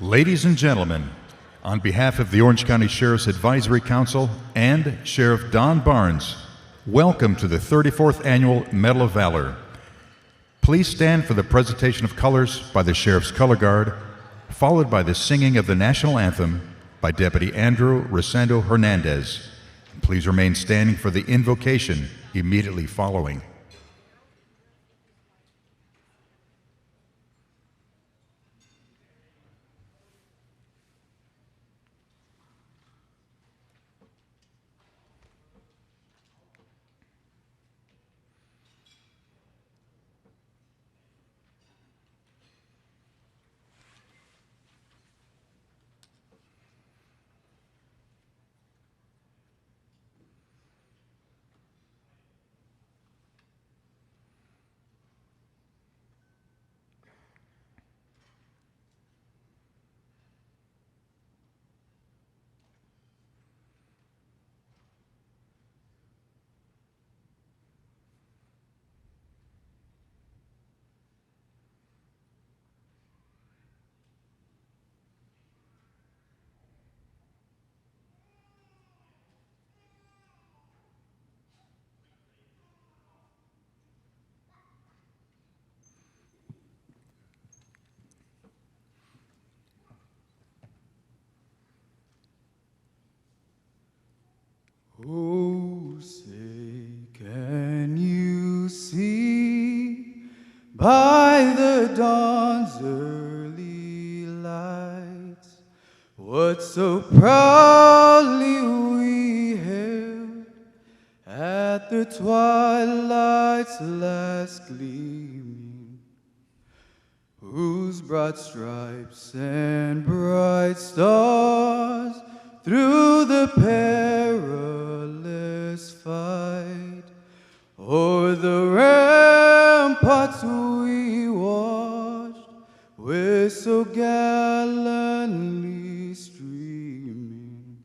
Ladies and gentlemen, on behalf of the Orange County Sheriff's Advisory Council and Sheriff Don Barnes, welcome to the 34th Annual Medal of Valor. Please stand for the presentation of colors by the Sheriff's Color Guard, followed by the singing of the National Anthem by Deputy Andrew Rosendo Hernandez. Please remain standing for the invocation immediately following. Oh, say, can you see by the dawn's early lights what so proudly we hailed at the twilight's last gleaming, whose broad stripes and bright stars through the perilous fight o'er the ramparts we watched were so gallantly streaming,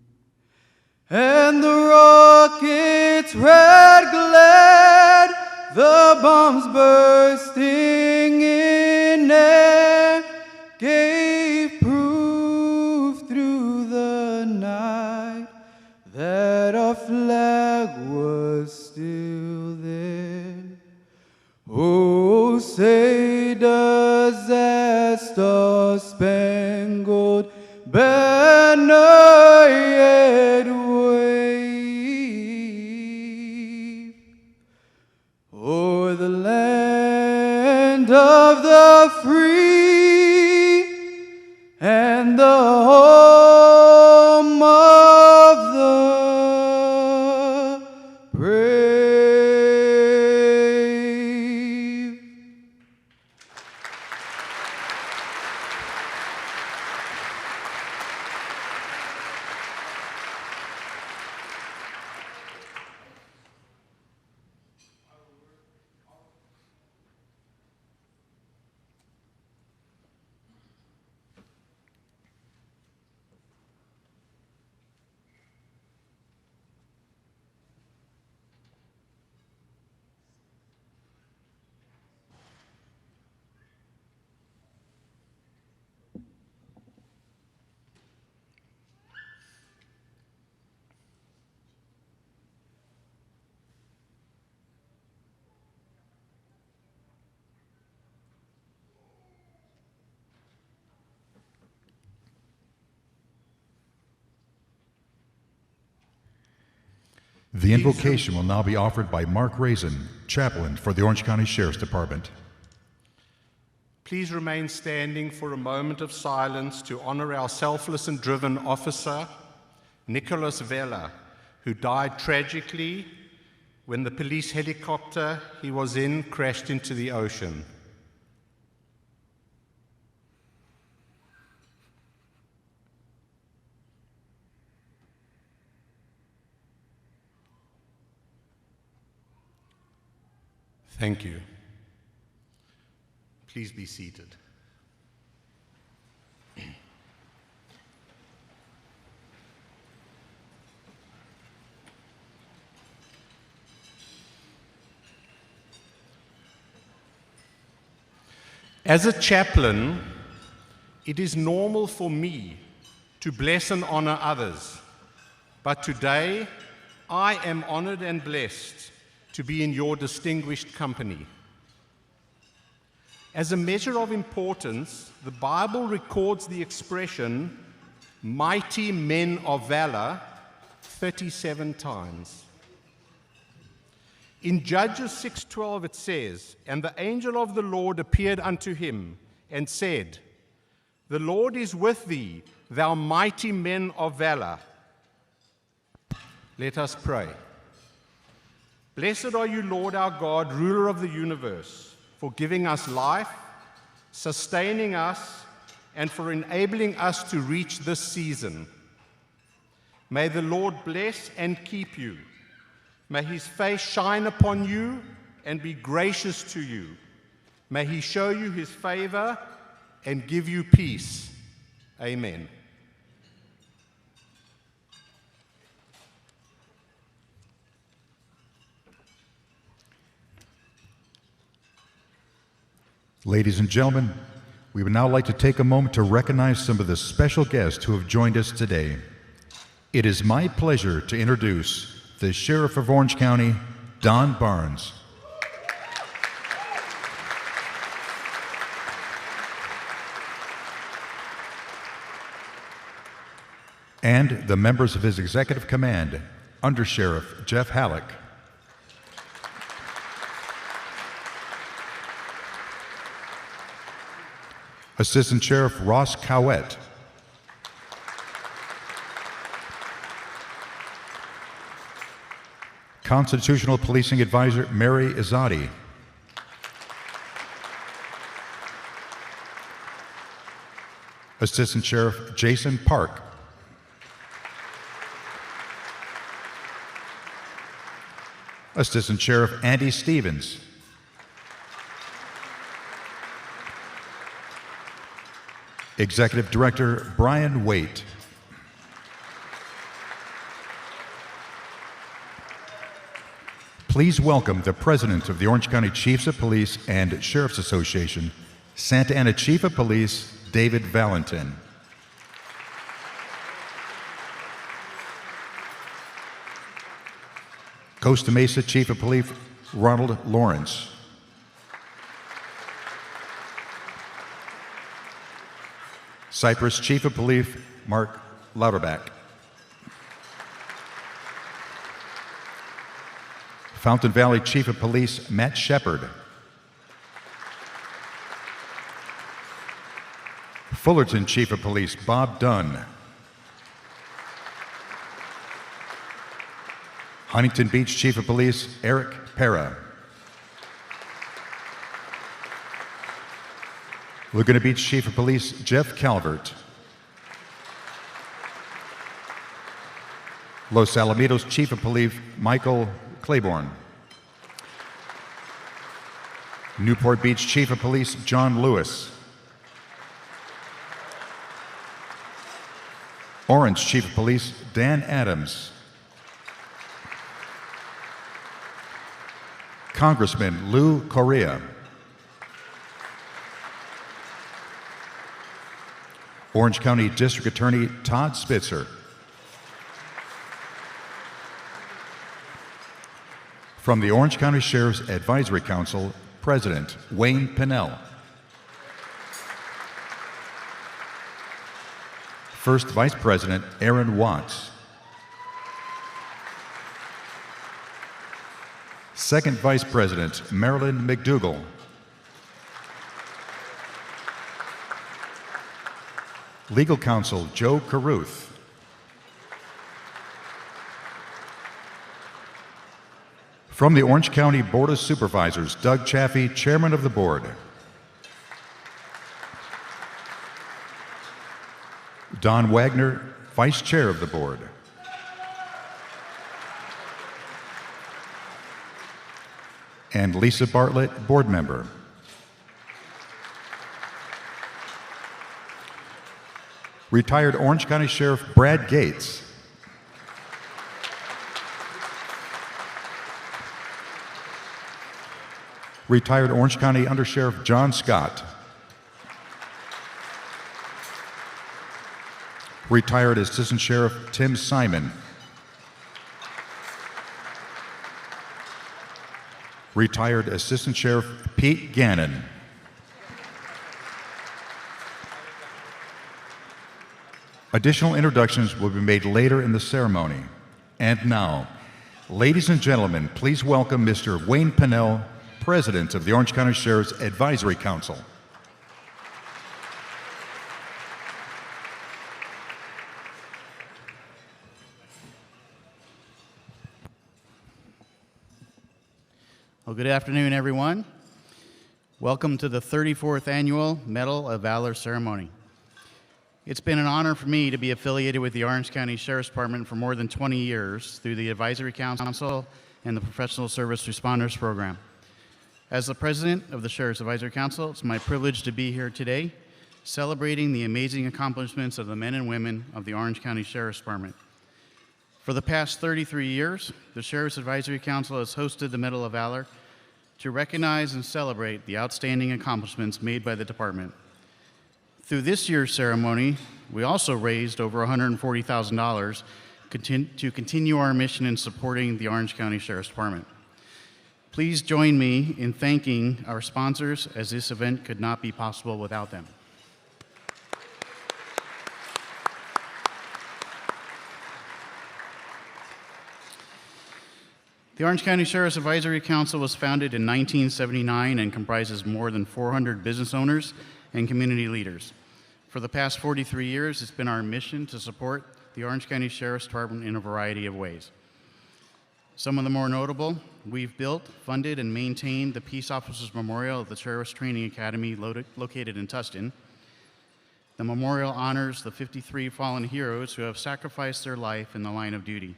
and the rocket's red glare, the bombs bursting in air, gave proof through the night that our flag was still there. Oh, say does that star-spangled banner yet wave o'er the land of the free and the home of the brave? The invocation will now be offered by Mark Raisin, chaplain for the Orange County Sheriff's Department. Please remain standing for a moment of silence to honor our selfless and driven officer, Nicholas Vela, who died tragically when the police helicopter he was in crashed into the ocean. Thank you. Please be seated. As a chaplain, It is normal for me to bless and honor others, but today I am honored and blessed to be in your distinguished company. As a measure of importance, the Bible records the expression mighty men of valor 37 times. In Judges 6:12 it says, "And the angel of the Lord appeared unto him and said, The Lord is with thee, thou mighty men of valor." Let us pray. Blessed are you, Lord our God, ruler of the universe, for giving us life, sustaining us, and for enabling us to reach this season. May the Lord bless and keep you. May his face shine upon you and be gracious to you. May he show you his favor and give you peace. Amen. Ladies and gentlemen, we would now like to take a moment to recognize some of the special guests who have joined us today. It is my pleasure to introduce the Sheriff of Orange County, Don Barnes. And the members of his executive command, Under Sheriff Jeff Halleck, Assistant Sheriff Ross Cowett, Constitutional Policing Advisor Mary Izzati, Assistant Sheriff Jason Park, Assistant Sheriff Andy Stevens, Executive Director Brian Waite, please welcome the President of the Orange County Chiefs of Police and Sheriff's Association, Santa Ana Chief of Police David Valentin. Costa Mesa Chief of Police Ronald Lawrence. Cypress Chief of Police Mark Lauterbach. Fountain Valley Chief of Police Matt Shepard. Fullerton Chief of Police Bob Dunn. Huntington Beach Chief of Police Eric Pera. Laguna Beach Chief of Police Jeff Calvert. Los Alamitos Chief of Police Michael Claiborne. Newport Beach Chief of Police John Lewis. Orange Chief of Police Dan Adams. Congressman Lou Correa. Orange County District Attorney Todd Spitzer. From the Orange County Sheriff's Advisory Council, President Wayne Pinnell. First Vice President Aaron Watts. Second Vice President Marilyn McDougall. Legal Counsel Joe Carruth. From the Orange County Board of Supervisors, Doug Chaffee, Chairman of the Board. Don Wagner, Vice Chair of the Board. And Lisa Bartlett, Board Member. Retired Orange County Sheriff Brad Gates. Retired Orange County Under Sheriff John Scott. Retired Assistant Sheriff Tim Simon. Retired Assistant Sheriff Pete Gannon. Additional introductions will be made later in the ceremony. And now, ladies and gentlemen, please welcome Mr. Wayne Pennell, President of the Orange County Sheriff's Advisory Council. Well, good afternoon, everyone. Welcome to the 34th Annual Medal of Valor ceremony. It's been an honor for me to be affiliated with the Orange County Sheriff's Department for more than 20 years through the Advisory Council and the Professional Service Responders Program. As the President of the Sheriff's Advisory Council, it's my privilege to be here today celebrating the amazing accomplishments of the men and women of the Orange County Sheriff's Department. For the past 33 years, the Sheriff's Advisory Council has hosted the Medal of Valor to recognize and celebrate the outstanding accomplishments made by the department. Through this year's ceremony, we also raised over $140,000 to continue our mission in supporting the Orange County Sheriff's Department. Please join me in thanking our sponsors, as this event could not be possible without them. The Orange County Sheriff's Advisory Council was founded in 1979 and comprises more than 400 business owners and community leaders. For the past 43 years, it's been our mission to support the Orange County Sheriff's Department in a variety of ways. Some of the more notable, we've built, funded, and maintained the Peace Officers Memorial at the Sheriff's Training Academy located in Tustin. The memorial honors the 53 fallen heroes who have sacrificed their life in the line of duty.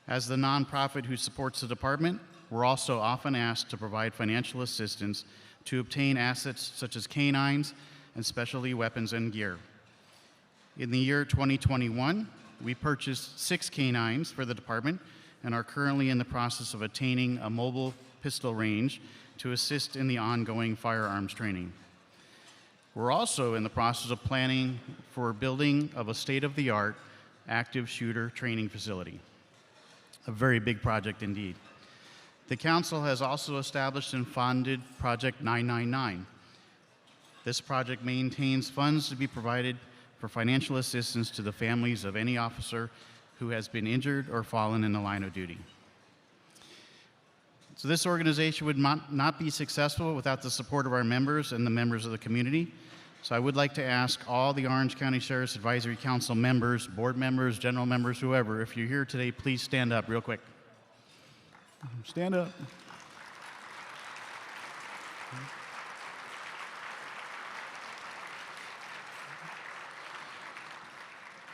As the nonprofit who supports the department, we're also often asked to provide financial assistance to obtain assets such as canines and specialty weapons and gear. In the year 2021, we purchased 6 canines for the department and are currently in the process of attaining a mobile pistol range to assist in the ongoing firearms training. We're also in the process of planning for building of a state-of-the-art active shooter training facility. A very big project indeed. The Council has also established and funded Project 999. This project maintains funds to be provided for financial assistance to the families of any officer who has been injured or fallen in the line of duty. So this organization would not be successful without the support of our members and the members of the community. So I would like to ask all the Orange County Sheriff's Advisory Council members, board members, general members, whoever, if you're here today, please stand up real quick. Stand up.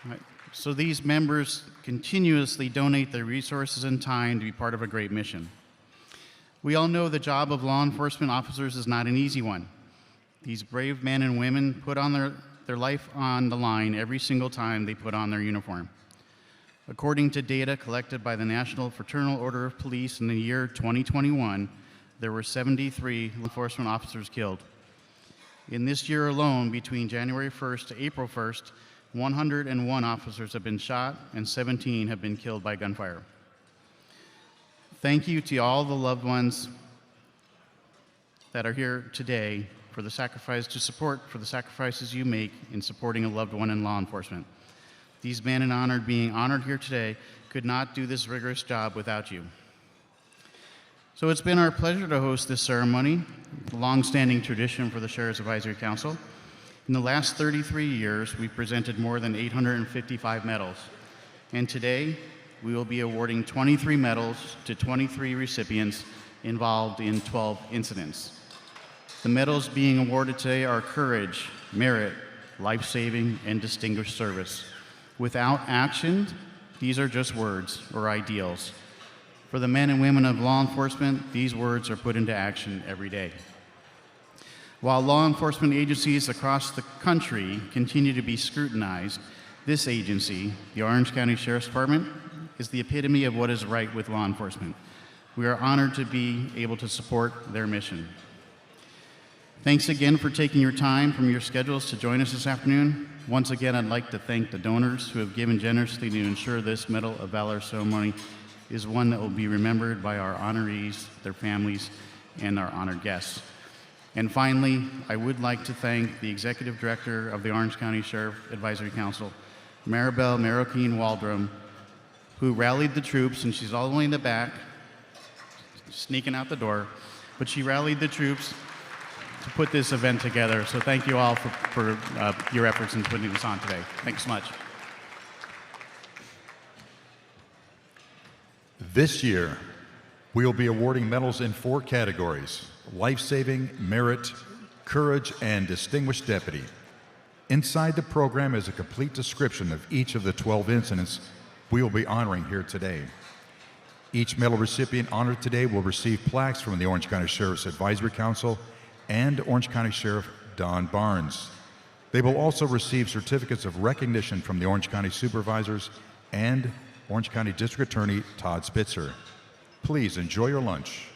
All right. So these members continuously donate their resources and time to be part of a great mission. We all know the job of law enforcement officers is not an easy one. These brave men and women put on their life on the line every single time they put on their uniform. According to data collected by the National Fraternal Order of Police in the year 2021, there were 73 law enforcement officers killed. In this year alone, between January 1st to April 1st, 101 officers have been shot and 17 have been killed by gunfire. Thank you to all the loved ones that are here today for the sacrifices you make in supporting a loved one in law enforcement. These men being honored here today could not do this rigorous job without you. So it's been our pleasure to host this ceremony, a long-standing tradition for the Sheriff's Advisory Council. In the last 33 years, we've presented more than 855 medals. And today, we will be awarding 23 medals to 23 recipients involved in 12 incidents. The medals being awarded today are courage, merit, life-saving, and distinguished service. Without action, these are just words or ideals. For the men and women of law enforcement, these words are put into action every day. While law enforcement agencies across the country continue to be scrutinized, this agency, the Orange County Sheriff's Department, is the epitome of what is right with law enforcement. We are honored to be able to support their mission. Thanks again for taking your time from your schedules to join us this afternoon. once again, I'd like to thank the donors who have given generously to ensure this Medal of Valor ceremony is one that will be remembered by our honorees, their families, and our honored guests. And finally, I would like to thank the Executive Director of the Orange County Sheriff Advisory Council, Maribel Marroquin Waldron, who rallied the troops, and she's all the way in the back, sneaking out the door, but she rallied the troops to put this event together. So thank you all for your efforts in putting this on today. Thanks so much. This year, we will be awarding medals in 4 categories: life-saving, merit, courage, and distinguished deputy. Inside the program is a complete description of each of the 12 incidents we will be honoring here today. Each medal recipient honored today will receive plaques from the Orange County Sheriff's Advisory Council and Orange County Sheriff Don Barnes. They will also receive certificates of recognition from the Orange County Supervisors and Orange County District Attorney Todd Spitzer. Please enjoy your lunch.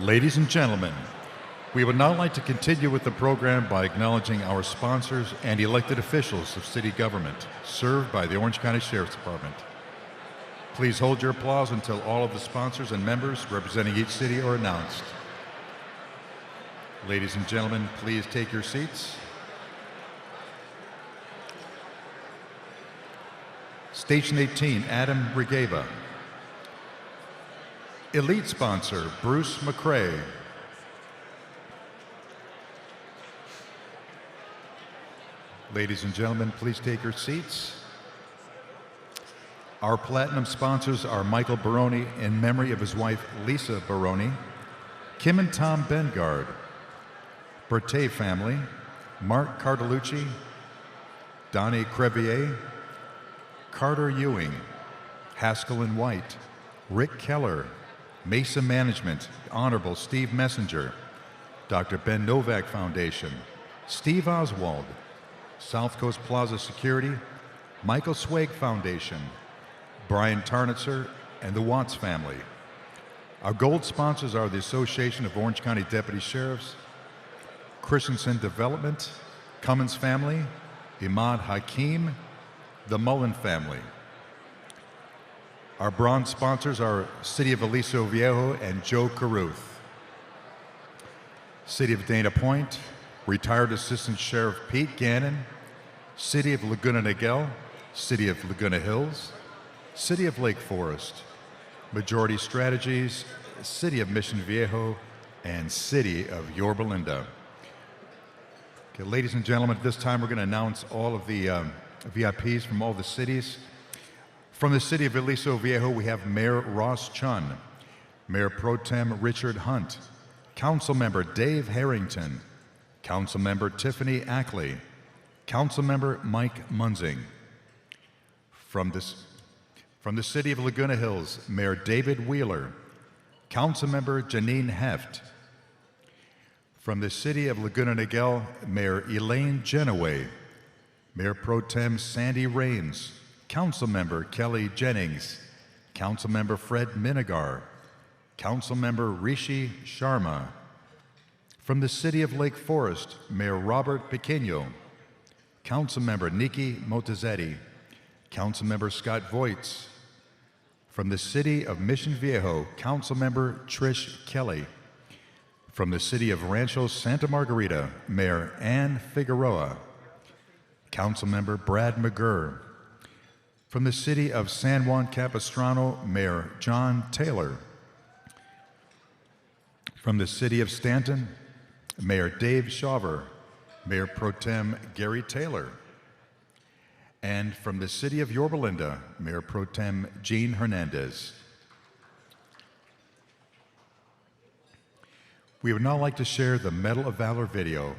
Ladies and gentlemen, we would now like to continue with the program by acknowledging our sponsors and elected officials of city government served by the Orange County Sheriff's Department. Please hold your applause until all of the sponsors and members representing each city are announced. Ladies and gentlemen, please take your seats. Station 18, Adam Regeva. Elite sponsor, Bruce McCrae. Ladies and gentlemen, please take your seats. Our platinum sponsors are Michael Baroni in memory of his wife, Lisa Baroni, Kim and Tom Bengard, Berthet family, Mark Cartolucci, Donnie Crevier, Carter Ewing, Haskell and White, Rick Keller, Mesa Management, Honorable Steve Messenger, Dr. Ben Novak Foundation, Steve Oswald, South Coast Plaza Security, Michael Swag Foundation, Brian Tarnitzer, and the Watts family. Our gold sponsors are the Association of Orange County Deputy Sheriffs, Christensen Development, Cummins family, Imad Hakim, the Mullen family. Our bronze sponsors are City of Aliso Viejo and Joe Caruth. City of Dana Point, Retired Assistant Sheriff Pete Gannon, City of Laguna Niguel, City of Laguna Hills, City of Lake Forest, Majority Strategies, City of Mission Viejo, and City of Yorba Linda. Okay, ladies and gentlemen, at this time we're going to announce all of the VIPs from all the cities. From the City of Aliso Viejo, we have Mayor Ross Chun, Mayor Pro Tem Richard Hunt, Councilmember Dave Harrington, Councilmember Tiffany Ackley, Councilmember Mike Munzing. From the City of Laguna Hills, Mayor David Wheeler, Councilmember Janine Heft. From the City of Laguna Niguel, Mayor Elaine Genoway, Mayor Pro Tem Sandy Raines, Councilmember Kelly Jennings, Councilmember Fred Minigar, Councilmember Rishi Sharma. From the City of Lake Forest, Mayor Robert Pequeño, Councilmember Nikki Motazetti, Councilmember Scott Voits. From the City of Mission Viejo, Councilmember Trish Kelly. From the City of Rancho Santa Margarita, Mayor Ann Figueroa, Councilmember Brad McGurr. From the City of San Juan Capistrano, Mayor John Taylor. From the City of Stanton, Mayor Dave Shawver, Mayor Pro Tem Gary Taylor. And from the City of Yorba Linda, Mayor Pro Tem Jean Hernandez. We would now like to share the Medal of Valor video,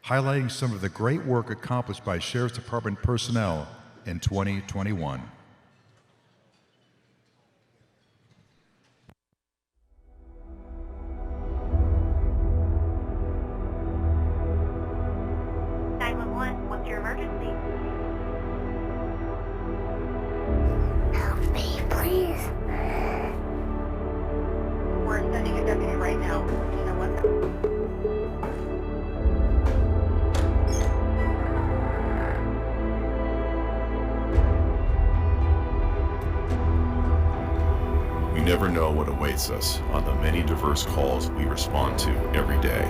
highlighting some of the great work accomplished by Sheriff's Department personnel in 2021. What's your emergency? Help me, please. We're sending a deputy right now. You know what? We never know what awaits us on the many diverse calls we respond to every day.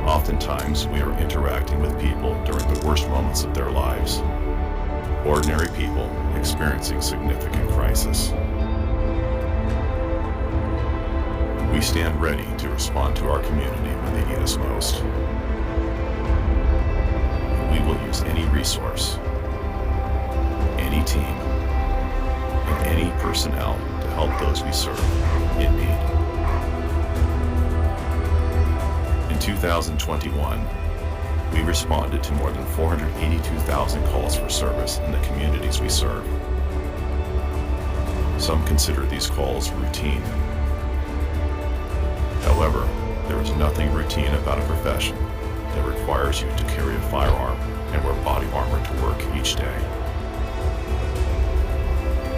Oftentimes, we are interacting with people during the worst moments of their lives. Ordinary people experiencing significant crisis. We stand ready to respond to our community when they need us most. We will use any resource, any team, and any personnel to help those we serve in need. In 2021, we responded to more than 482,000 calls for service in the communities we serve. Some consider these calls routine. However, there is nothing routine about a profession that requires you to carry a firearm and wear body armor to work each day.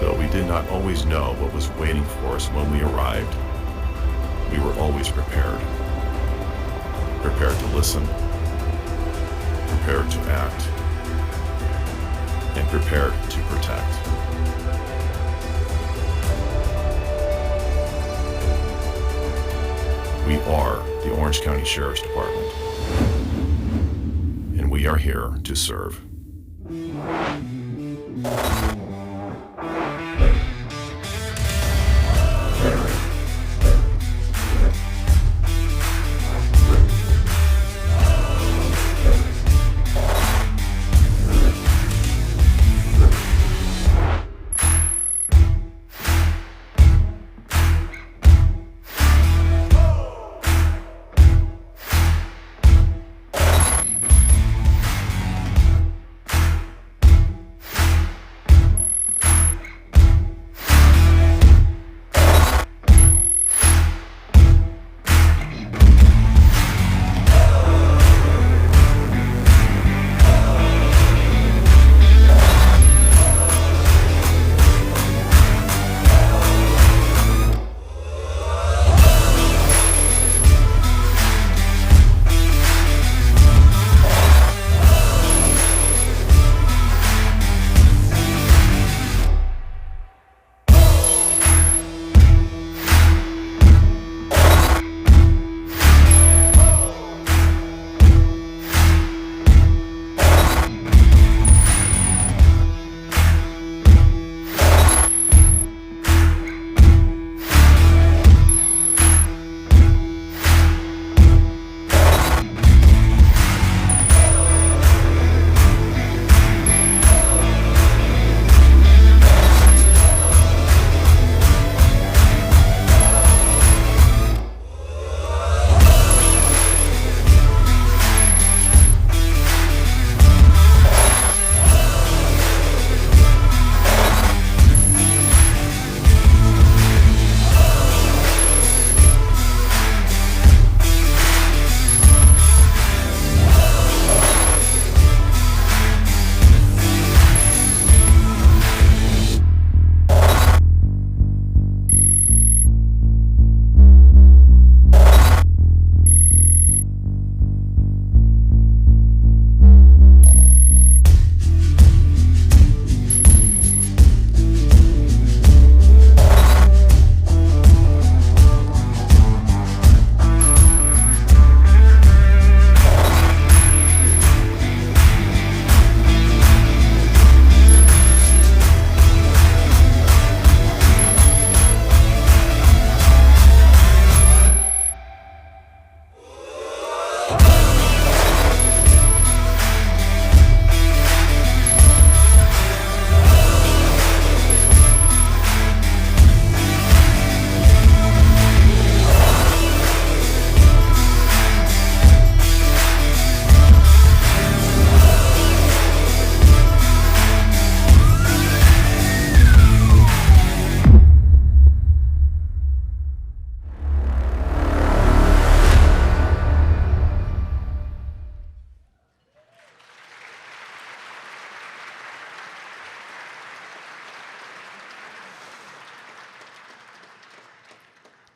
Though we did not always know what was waiting for us when we arrived, We were always prepared. Prepared to listen, prepared to act, and prepared to protect. We are the Orange County Sheriff's Department, and we are here to serve.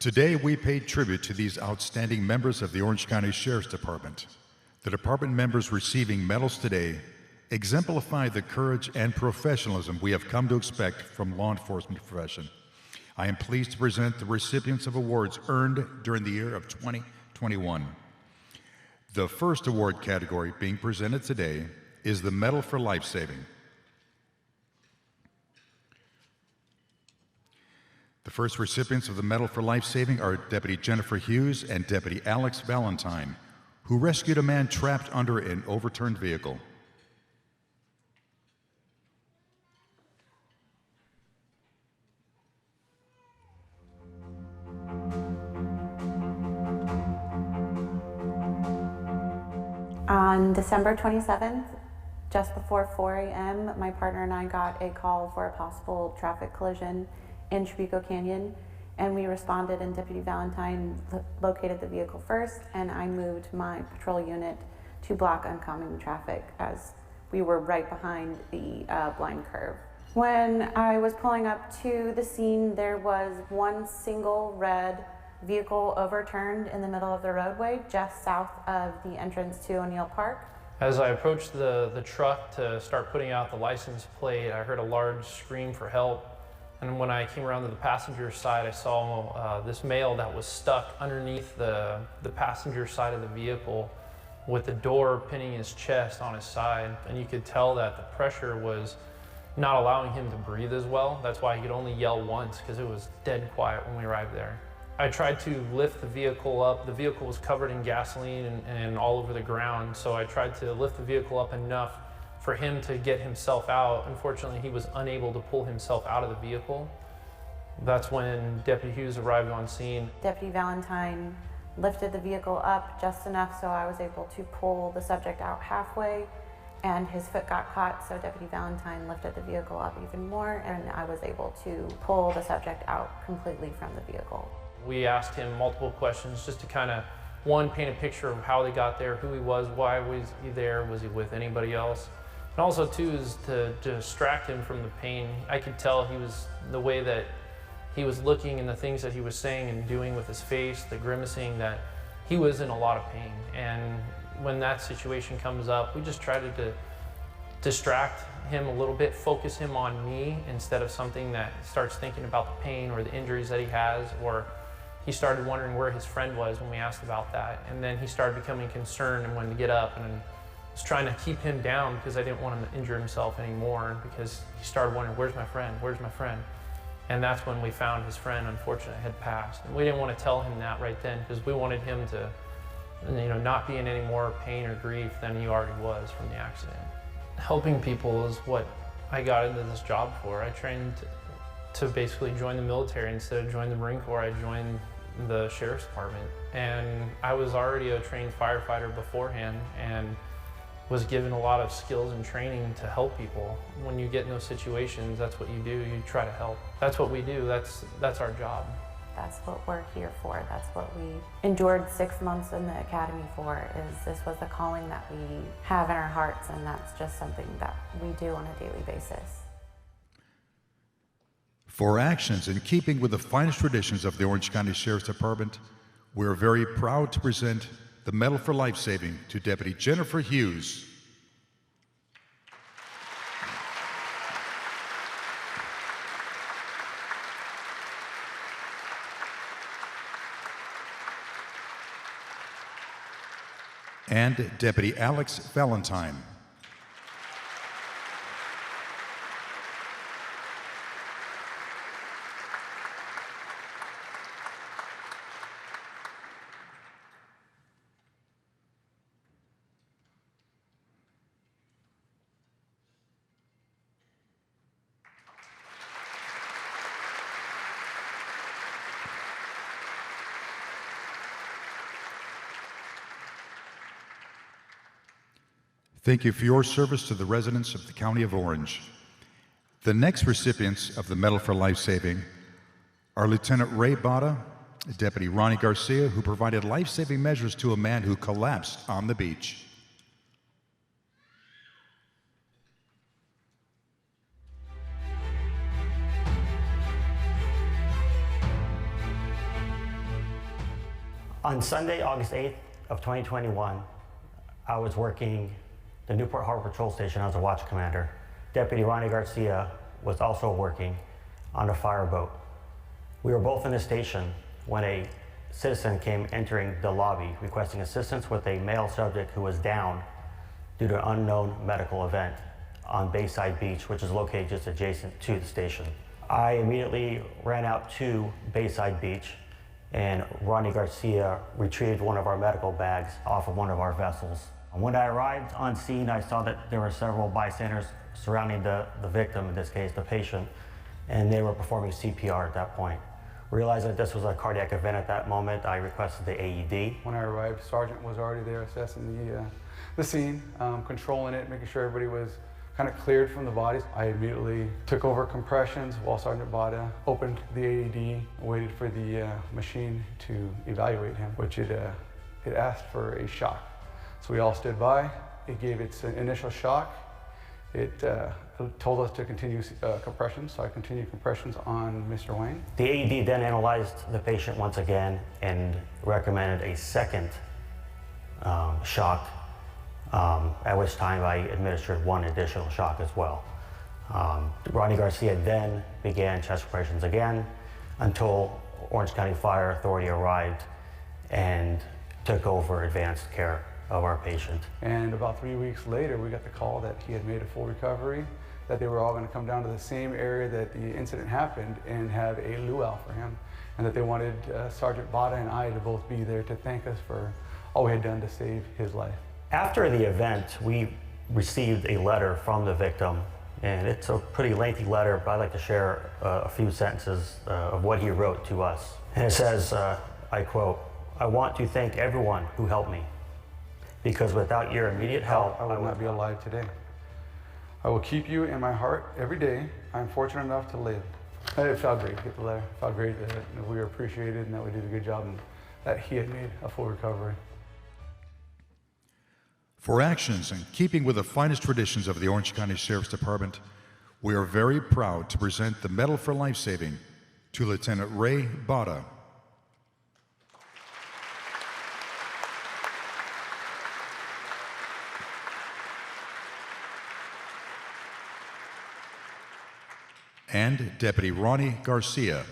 Today, we paid tribute to these outstanding members of the Orange County Sheriff's Department. The department members receiving medals today exemplify the courage and professionalism we have come to expect from law enforcement profession. I am pleased to present the recipients of awards earned during the year of 2021. The first award category being presented today is the Medal for Life Saving. The first recipients of the Medal for Life Saving are Deputy Jennifer Hughes and Deputy Alex Valentine, who rescued a man trapped under an overturned vehicle. On December 27th, just before 4 a.m., my partner and I got a call for a possible traffic collision in Trabuco Canyon, and we responded, and Deputy Valentine located the vehicle first, and I moved my patrol unit to block oncoming traffic as we were right behind the blind curve. When I was pulling up to the scene, there was one single red vehicle overturned in the middle of the roadway just south of the entrance to O'Neill Park. As I approached the truck to start putting out the license plate, I heard a large scream for help. And when I came around to the passenger side, I saw this male that was stuck underneath the passenger side of the vehicle with the door pinning his chest on his side. And you could tell that the pressure was not allowing him to breathe as well. That's why he could only yell once, because it was dead quiet when we arrived there. I tried to lift the vehicle up. The vehicle was covered in gasoline and all over the ground, so I tried to lift the vehicle up enough for him to get himself out. Unfortunately, he was unable to pull himself out of the vehicle. That's when Deputy Hughes arrived on scene. Deputy Valentine lifted the vehicle up just enough so I was able to pull the subject out halfway, and his foot got caught, so Deputy Valentine lifted the vehicle up even more, and I was able to pull the subject out completely from the vehicle. We asked him multiple questions just to kind of, one, paint a picture of how they got there, who he was, why was he there, was he with anybody else? And also, too, is to distract him from the pain. I could tell the way that he was looking and the things that he was saying and doing with his face, the grimacing, that he was in a lot of pain. And when that situation comes up, we just try to distract him a little bit, focus him on me instead of something that starts thinking about the pain or the injuries that he has, or he started wondering where his friend was when we asked about that. And then he started becoming concerned and wanted to get up, and I was trying to keep him down because I didn't want him to injure himself anymore, because he started wondering, where's my friend, where's my friend? And that's when we found his friend, unfortunately, had passed. And we didn't want to tell him that right then, because we wanted him to, not be in any more pain or grief than he already was from the accident. Helping people is what I got into this job for. I trained to basically join the military. Instead of joining the Marine Corps, I joined the Sheriff's Department. And I was already a trained firefighter beforehand and was given a lot of skills and training to help people. When you get in those situations, that's what you do. You try to help. That's what we do. That's our job. That's what we're here for. That's what we endured 6 months in the academy for, is this was the calling that we have in our hearts, and that's just something that we do on a daily basis. For actions in keeping with the finest traditions of the Orange County Sheriff's Department, we are very proud to present the Medal for Life Saving to Deputy Jennifer Hughes. And Deputy Alex Valentine. Thank you for your service to the residents of the County of Orange. The next recipients of the Medal for Life Saving are Lieutenant Ray Bada, Deputy Ronnie Garcia, who provided life-saving measures to a man who collapsed on the beach. On Sunday, August 8th of 2021, I was working the Newport Harbor Patrol Station as a watch commander. Deputy Ronnie Garcia was also working on a fireboat. We were both in the station when a citizen came entering the lobby requesting assistance with a male subject who was down due to an unknown medical event on Bayside Beach, which is located just adjacent to the station. I immediately ran out to Bayside Beach, and Ronnie Garcia retrieved one of our medical bags off of one of our vessels. When I arrived on scene, I saw that there were several bystanders surrounding the victim, in this case the patient, and they were performing CPR at that point. Realizing that this was a cardiac event at that moment, I requested the AED. When I arrived, Sergeant was already there assessing the scene, controlling it, making sure everybody was kind of cleared from the bodies. I immediately took over compressions while Sergeant Bada opened the AED, waited for the machine to evaluate him, which it asked for a shock. So we all stood by. It gave its initial shock. It told us to continue compressions, so I continued compressions on Mr. Wayne. The AED then analyzed the patient once again and recommended a second shock, at which time I administered one additional shock as well. Ronnie Garcia then began chest compressions again until Orange County Fire Authority arrived and took over advanced care of our patient. And about 3 weeks later, we got the call that he had made a full recovery, that they were all going to come down to the same area that the incident happened and have a luau for him, and that they wanted Sergeant Bada and I to both be there to thank us for all we had done to save his life. After the event, we received a letter from the victim, and it's a pretty lengthy letter, but I'd like to share a few sentences of what he wrote to us. And it says, I quote, "I want to thank everyone who helped me, because without your immediate help, I would not be alive today. I will keep you in my heart every day. I am fortunate enough to live." It felt great to get the letter. It felt great that we were appreciated and that we did a good job and that he had made a full recovery. For actions in keeping with the finest traditions of the Orange County Sheriff's Department, we are very proud to present the Medal for Life Saving to Lieutenant Ray Bada. And Deputy Ronnie Garcia.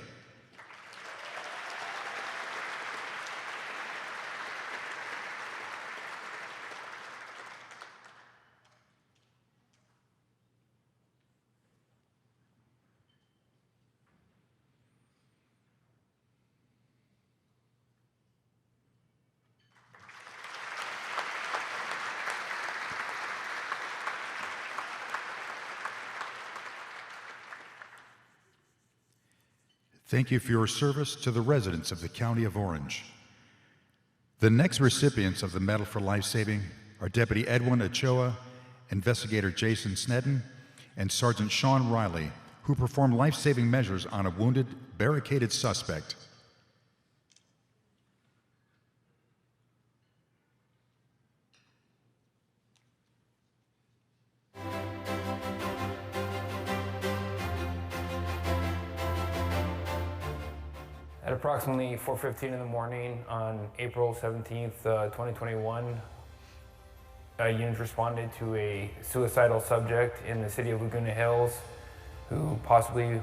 Thank you for your service to the residents of the County of Orange. The next recipients of the Medal for Life Saving are Deputy Edwin Ochoa, Investigator Jason Snedden, and Sergeant Sean Riley, who performed life-saving measures on a wounded, barricaded suspect. At approximately 4:15 in the morning on April 17th, 2021, units responded to a suicidal subject in the city of Laguna Hills who possibly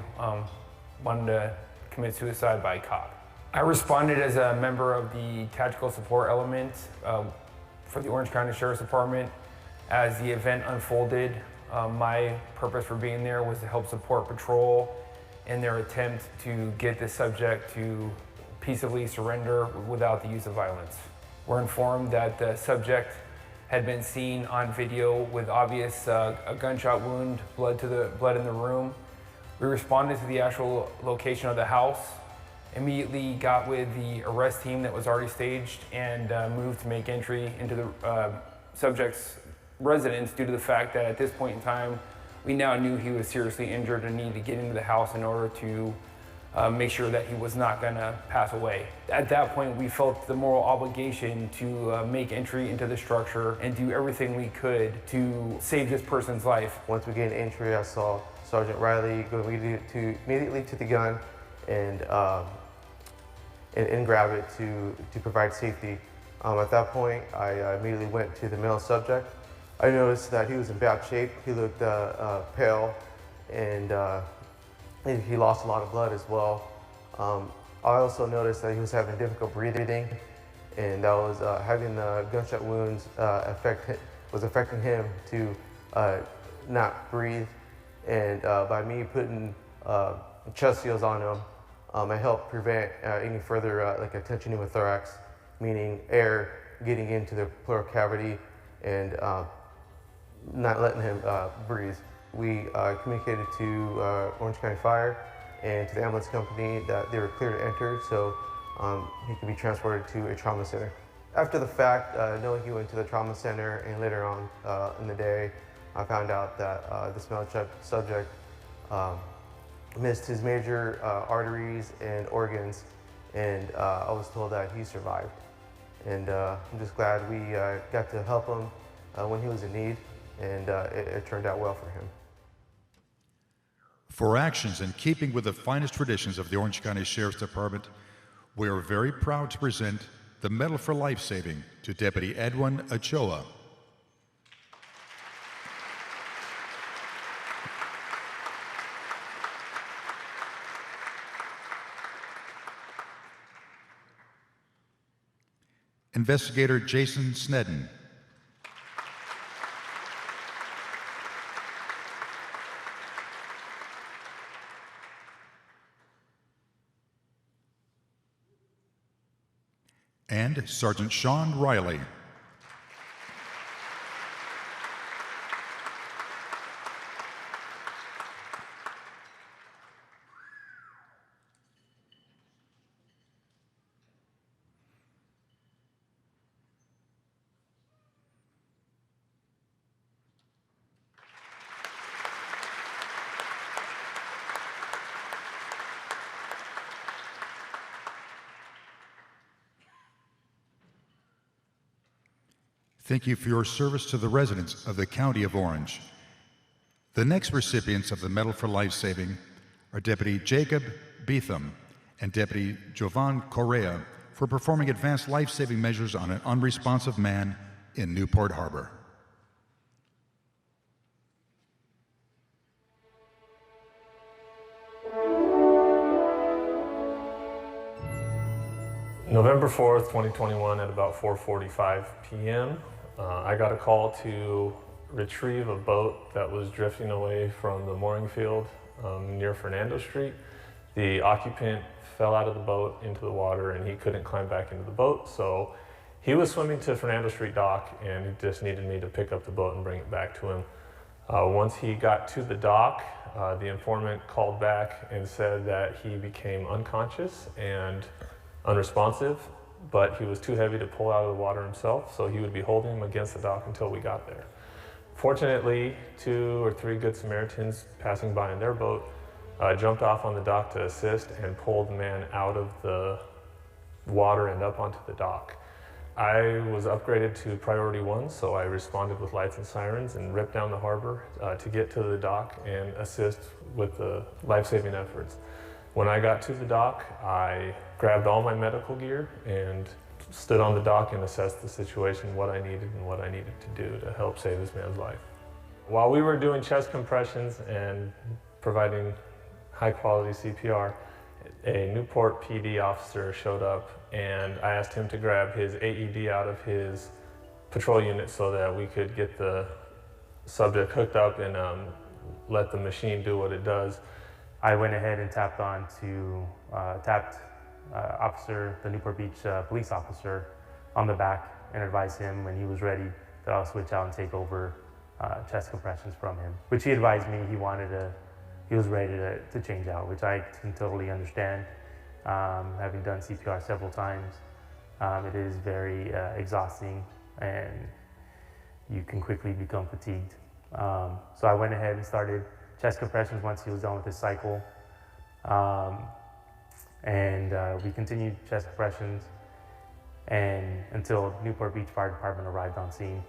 wanted to commit suicide by cop. I responded as a member of the tactical support element for the Orange County Sheriff's Department. As the event unfolded, my purpose for being there was to help support patrol in their attempt to get the subject to peaceably surrender without the use of violence. We're informed that the subject had been seen on video with obvious a gunshot wound, blood in the room. We responded to the actual location of the house, immediately got with the arrest team that was already staged, and moved to make entry into the subject's residence due to the fact that at this point in time, we now knew he was seriously injured and needed to get into the house in order to make sure that he was not going to pass away. At that point, we felt the moral obligation to make entry into the structure and do everything we could to save this person's life. Once we gained entry, I saw Sergeant Riley go immediately to the gun and grab it to provide safety. At that point, I immediately went to the male subject. I noticed that he was in bad shape. He looked pale, and he lost a lot of blood as well. I also noticed that he was having difficult breathing, and that was having the gunshot wounds was affecting him to not breathe. And by me putting chest seals on him, it helped prevent any further like a tension pneumothorax, meaning air getting into the pleural cavity and not letting him breathe. We communicated to Orange County Fire and to the ambulance company that they were clear to enter, so he could be transported to a trauma center. After the fact, knowing he went to the trauma center, and later on in the day, I found out that this male subject missed his major arteries and organs, and I was told that he survived. And I'm just glad we got to help him when he was in need, and it turned out well for him. For actions in keeping with the finest traditions of the Orange County Sheriff's Department, we are very proud to present the Medal for Life Saving to Deputy Edwin Ochoa. Investigator Jason Snedden. And Sergeant Sean Riley. Thank you for your service to the residents of the County of Orange. The next recipients of the Medal for Life Saving are Deputy Jacob Beetham and Deputy Jovan Correa for performing advanced life-saving measures on an unresponsive man in Newport Harbor. November 4th, 2021 at about 4:45 p.m. I got a call to retrieve a boat that was drifting away from the mooring field near Fernando Street. The occupant fell out of the boat into the water and he couldn't climb back into the boat, so he was swimming to Fernando Street dock and he just needed me to pick up the boat and bring it back to him. Once he got to the dock, the informant called back and said that he became unconscious and unresponsive, but he was too heavy to pull out of the water himself, so he would be holding him against the dock until we got there. Fortunately, 2 or 3 good Samaritans passing by in their boat jumped off on the dock to assist and pulled the man out of the water and up onto the dock. I was upgraded to priority 1, so I responded with lights and sirens and ripped down the harbor to get to the dock and assist with the life-saving efforts. When I got to the dock, I grabbed all my medical gear and stood on the dock and assessed the situation, what I needed and what I needed to do to help save this man's life. While we were doing chest compressions and providing high-quality CPR, a Newport PD officer showed up and I asked him to grab his AED out of his patrol unit so that we could get the subject hooked up and let the machine do what it does. I went ahead and tapped the Newport Beach police officer on the back and advised him when he was ready that I'll switch out and take over chest compressions from him, which he advised me he was ready to change out, which I can totally understand. Having done CPR several times, it is very exhausting and you can quickly become fatigued. So I went ahead and started chest compressions once he was done with his cycle. We continued chest compressions until Newport Beach Fire Department arrived on scene.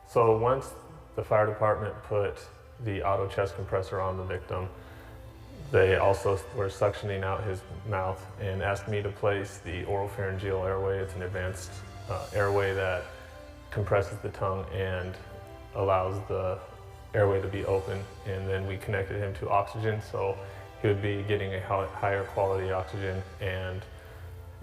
So once the fire department put the auto chest compressor on the victim, they also were suctioning out his mouth and asked me to place the oropharyngeal airway. It's an advanced airway that compresses the tongue and allows the airway to be open, and then we connected him to oxygen so he would be getting a higher quality oxygen and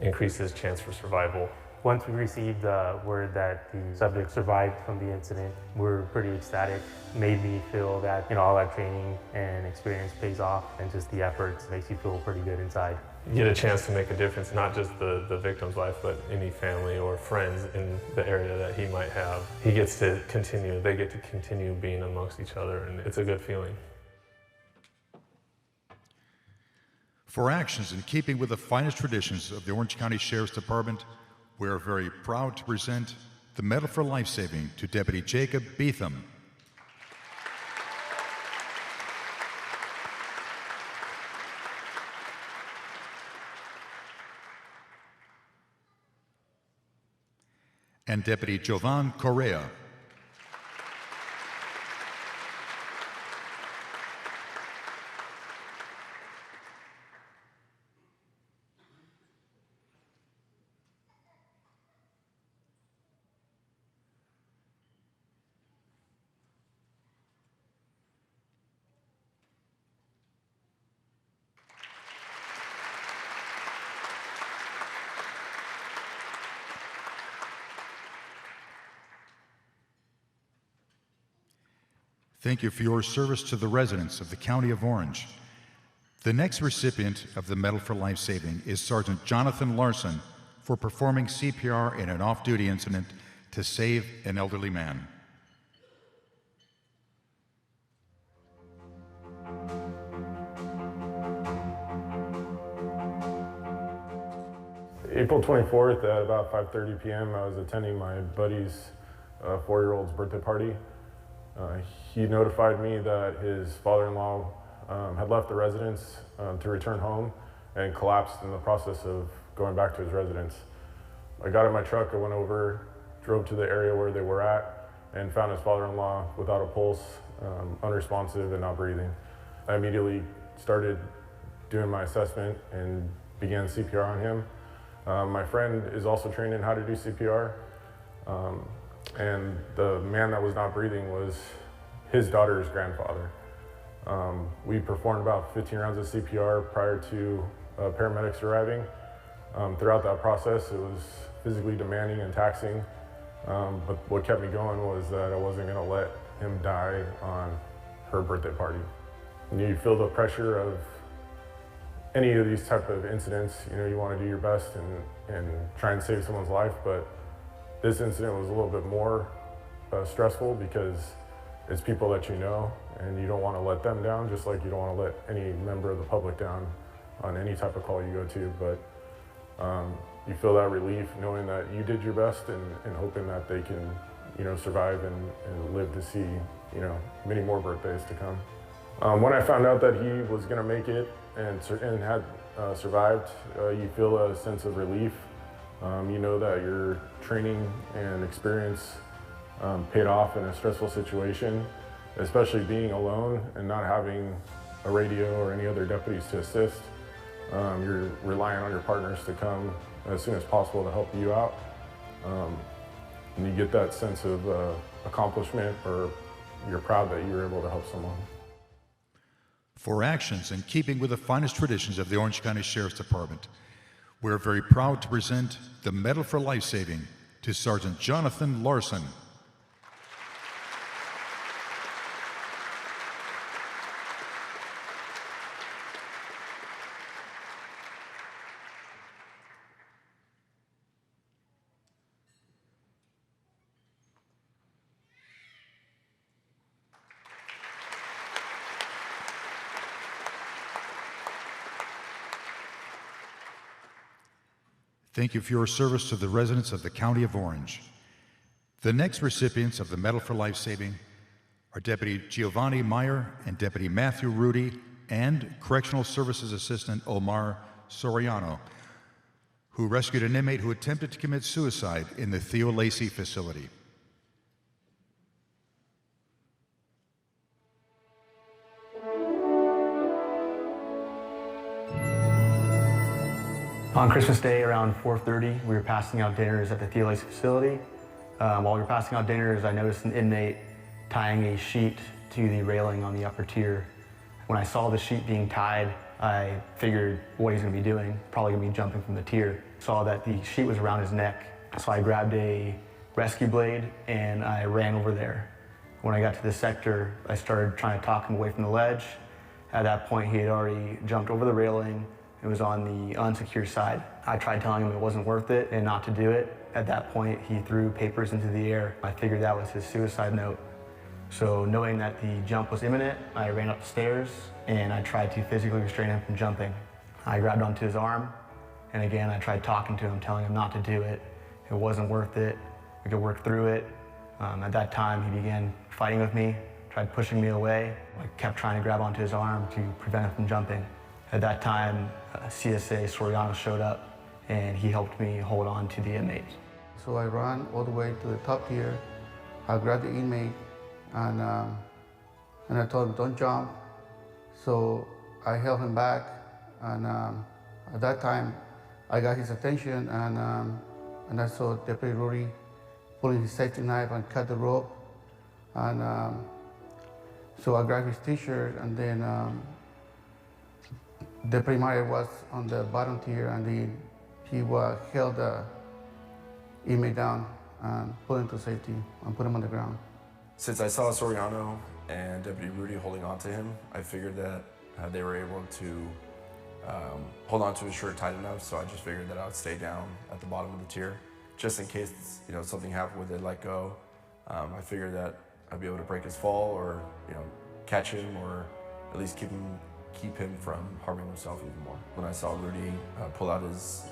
increase his chance for survival. Once we received word that the subject survived from the incident, we were pretty ecstatic. It made me feel that all that training and experience pays off, and just the efforts makes you feel pretty good inside. You get a chance to make a difference, not just the victim's life, but any family or friends in the area that he might have. They get to continue being amongst each other, and it's a good feeling. For actions in keeping with the finest traditions of the Orange County Sheriff's Department, we are very proud to present the Medal for Life Saving to Deputy Jacob Beetham. And Deputy Jovan Correa. Thank you for your service to the residents of the County of Orange. The next recipient of the Medal for Life Saving is Sergeant Jonathan Larson for performing CPR in an off-duty incident to save an elderly man. April 24th at about 5:30 p.m. I was attending my buddy's 4-year-old's birthday party. He notified me that his father-in-law had left the residence to return home and collapsed in the process of going back to his residence. I got in my truck, I went over, drove to the area where they were at, and found his father-in-law without a pulse, unresponsive and not breathing. I immediately started doing my assessment and began CPR on him. My friend is also trained in how to do CPR, and the man that was not breathing was his daughter's grandfather. We performed about 15 rounds of CPR prior to paramedics arriving. Throughout that process, it was physically demanding and taxing, but what kept me going was that I wasn't going to let him die on her birthday party. And you feel the pressure of any of these type of incidents. You want to do your best and try and save someone's life, but this incident was a little bit more stressful because it's people that you know, and you don't want to let them down, just like you don't want to let any member of the public down on any type of call you go to. But you feel that relief knowing that you did your best and hoping that they can, survive and live to see, many more birthdays to come. When I found out that he was going to make it and had survived, you feel a sense of relief. You know that your training and experience paid off in a stressful situation, especially being alone and not having a radio or any other deputies to assist. You're relying on your partners to come as soon as possible to help you out. And you get that sense of accomplishment, or you're proud that you were able to help someone. For actions in keeping with the finest traditions of the Orange County Sheriff's Department, we're very proud to present the Medal for Life Saving to Sergeant Jonathan Larson. Thank you for your service to the residents of the County of Orange. The next recipients of the Medal for Life Saving are Deputy Giovanni Meyer and Deputy Matthew Rudy and Correctional Services Assistant Omar Soriano, who rescued an inmate who attempted to commit suicide in the Theo Lacey facility. On Christmas Day around 4:30, we were passing out dinners at the Theo Lacey facility. While we were passing out dinners, I noticed an inmate tying a sheet to the railing on the upper tier. When I saw the sheet being tied, I figured what he's going to be doing, probably going to be jumping from the tier. Saw that the sheet was around his neck, so I grabbed a rescue blade and I ran over there. When I got to the sector, I started trying to talk him away from the ledge. At that point, he had already jumped over the railing. It was on the unsecured side. I tried telling him it wasn't worth it and not to do it. At that point, he threw papers into the air. I figured that was his suicide note. So knowing that the jump was imminent, I ran up the stairs and I tried to physically restrain him from jumping. I grabbed onto his arm, and again, I tried talking to him, telling him not to do it. It wasn't worth it. We could work through it. At that time, he began fighting with me, tried pushing me away. I kept trying to grab onto his arm to prevent him from jumping. At that time, CSA Soriano showed up and he helped me hold on to the inmate. So I ran all the way to the top tier. I grabbed the inmate and I told him, don't jump. So I held him back, and at that time, I got his attention, and I saw Deputy Rudy pulling his safety knife and cut the rope. And so I grabbed his t-shirt, and then Deputy Meyer was on the bottom tier, and he held the inmate down and put him to safety and put him on the ground. Since I saw Soriano and Deputy Rudy holding on to him. I figured that they were able to hold on to his shirt tight enough, so I just figured that I would stay down at the bottom of the tier, just in case something happened with it, let go. I figured that I'd be able to break his fall, or catch him, or at least keep him from harming himself even more. When I saw Rudy pull out his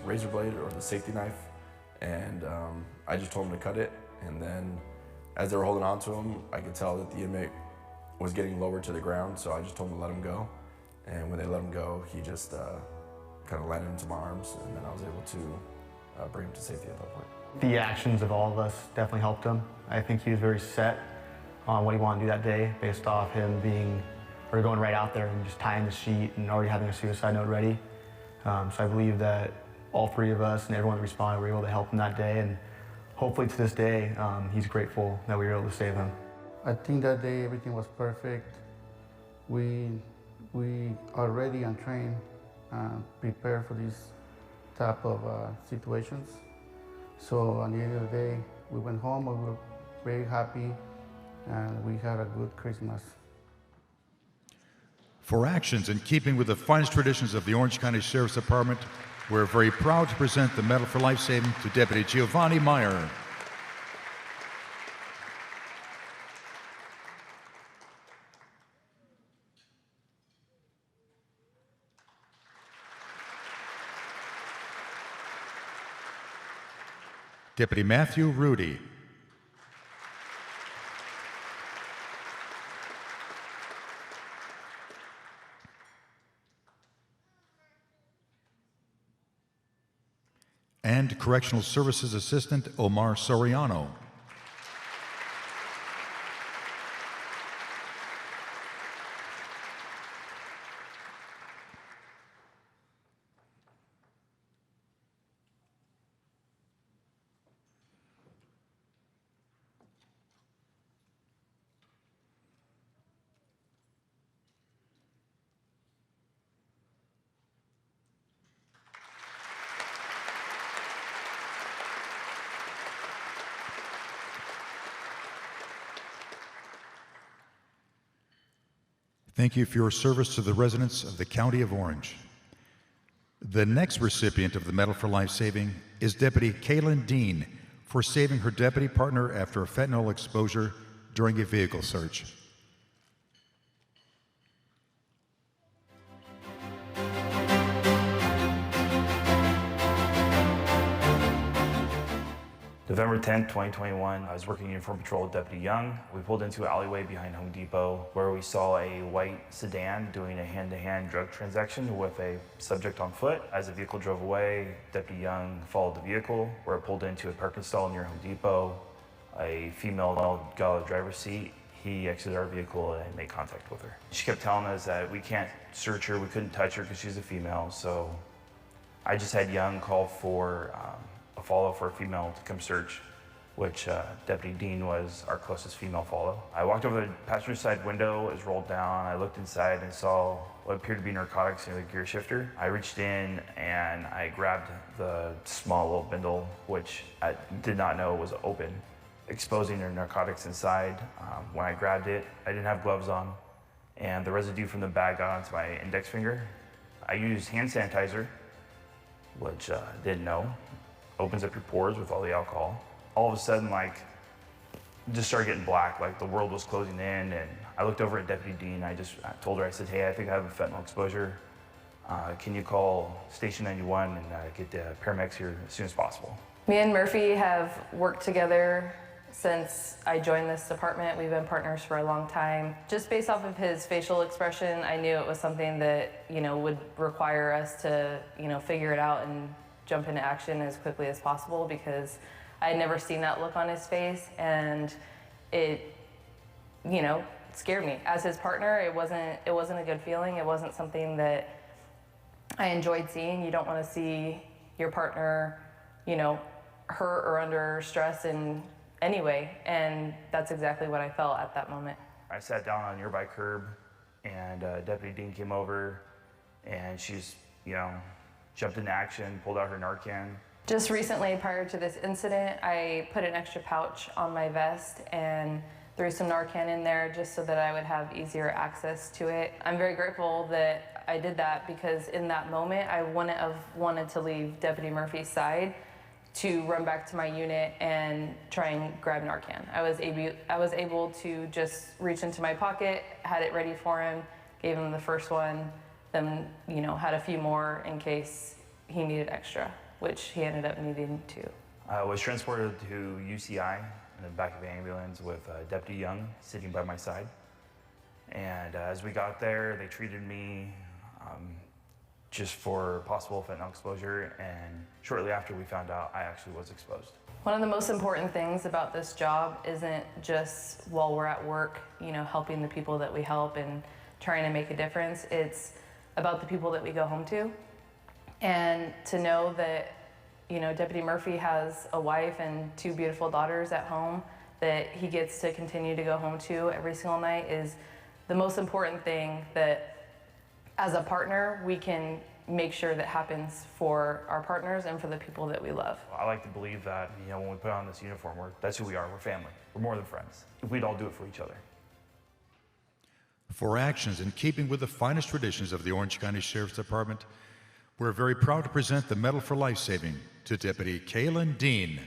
razor blade or the safety knife, and I just told him to cut it, and then as they were holding on to him, I could tell that the inmate was getting lower to the ground, so I just told him to let him go. And when they let him go, he just kind of landed into my arms, and then I was able to bring him to safety at that point. The actions of all of us definitely helped him. I think he was very set on what he wanted to do that day based off him going right out there and just tying the sheet and already having a suicide note ready. So I believe that all three of us and everyone that responded were able to help him that day, and hopefully to this day, he's grateful that we were able to save him. I think that day everything was perfect. We are ready and trained and prepared for these type of situations. So at the end of the day, we went home, we were very happy, and we had a good Christmas. For actions in keeping with the finest traditions of the Orange County Sheriff's Department, we're very proud to present the Medal for Life Saving to Deputy Giovanni Meyer. Deputy Matthew Rudy. And Correctional Services Assistant Omar Soriano. Thank you for your service to the residents of the County of Orange. The next recipient of the Medal for Life Saving is Deputy Kaylin Dean for saving her deputy partner after a fentanyl exposure during a vehicle search. November 10th, 2021, I was working uniform patrol with Deputy Young. We pulled into an alleyway behind Home Depot where we saw a white sedan doing a hand-to-hand drug transaction with a subject on foot. As the vehicle drove away, Deputy Young followed the vehicle where it pulled into a parking stall near Home Depot. A female got out of the driver's seat. He exited our vehicle and made contact with her. She kept telling us that we can't search her, we couldn't touch her because she's a female, so I just had Young call for a follow for a female to come search, which Deputy Dean was our closest female follow. I walked over the passenger side window, it was rolled down. I looked inside and saw what appeared to be narcotics near the gear shifter. I reached in and I grabbed the small little bundle, which I did not know was open, exposing the narcotics inside. When I grabbed it, I didn't have gloves on, and the residue from the bag got onto my index finger. I used hand sanitizer, which didn't know. Opens up your pores with all the alcohol. All of a sudden, like, just started getting black, like the world was closing in, and I looked over at Deputy Dean. I told her, I said, hey, I think I have a fentanyl exposure. Can you call Station 91 and get the paramedics here as soon as possible? Me and Murphy have worked together since I joined this department. We've been partners for a long time. Just based off of his facial expression, I knew it was something that, would require us to, figure it out and jump into action as quickly as possible, because I had never seen that look on his face, and it, scared me. As his partner, it wasn't a good feeling. It wasn't something that I enjoyed seeing. You don't want to see your partner, hurt or under stress in any way, and that's exactly what I felt at that moment. I sat down on a nearby curb, and Deputy Dean came over, and she's, jumped into action, pulled out her Narcan. Just recently, prior to this incident, I put an extra pouch on my vest, and threw some Narcan in there just so that I would have easier access to it. I'm very grateful that I did that because in that moment, I wouldn't have wanted to leave Deputy Murphy's side to run back to my unit and try and grab Narcan. I was able to just reach into my pocket, had it ready for him, gave him the first one, then had a few more in case he needed extra, which he ended up needing to. I was transported to UCI in the back of the ambulance with Deputy Young sitting by my side. And as we got there, they treated me just for possible fentanyl exposure, and shortly after we found out I actually was exposed. One of the most important things about this job isn't just while we're at work, helping the people that we help and trying to make a difference. It's about the people that we go home to. And to know that, Deputy Murphy has a wife and 2 beautiful daughters at home that he gets to continue to go home to every single night is the most important thing that as a partner, we can make sure that happens for our partners and for the people that we love. I like to believe that, when we put on this uniform, that's who we are, we're family. We're more than friends. We'd all do it for each other. For actions in keeping with the finest traditions of the Orange County Sheriff's Department, we're very proud to present the Medal for Life Saving to Deputy Kaylin Dean.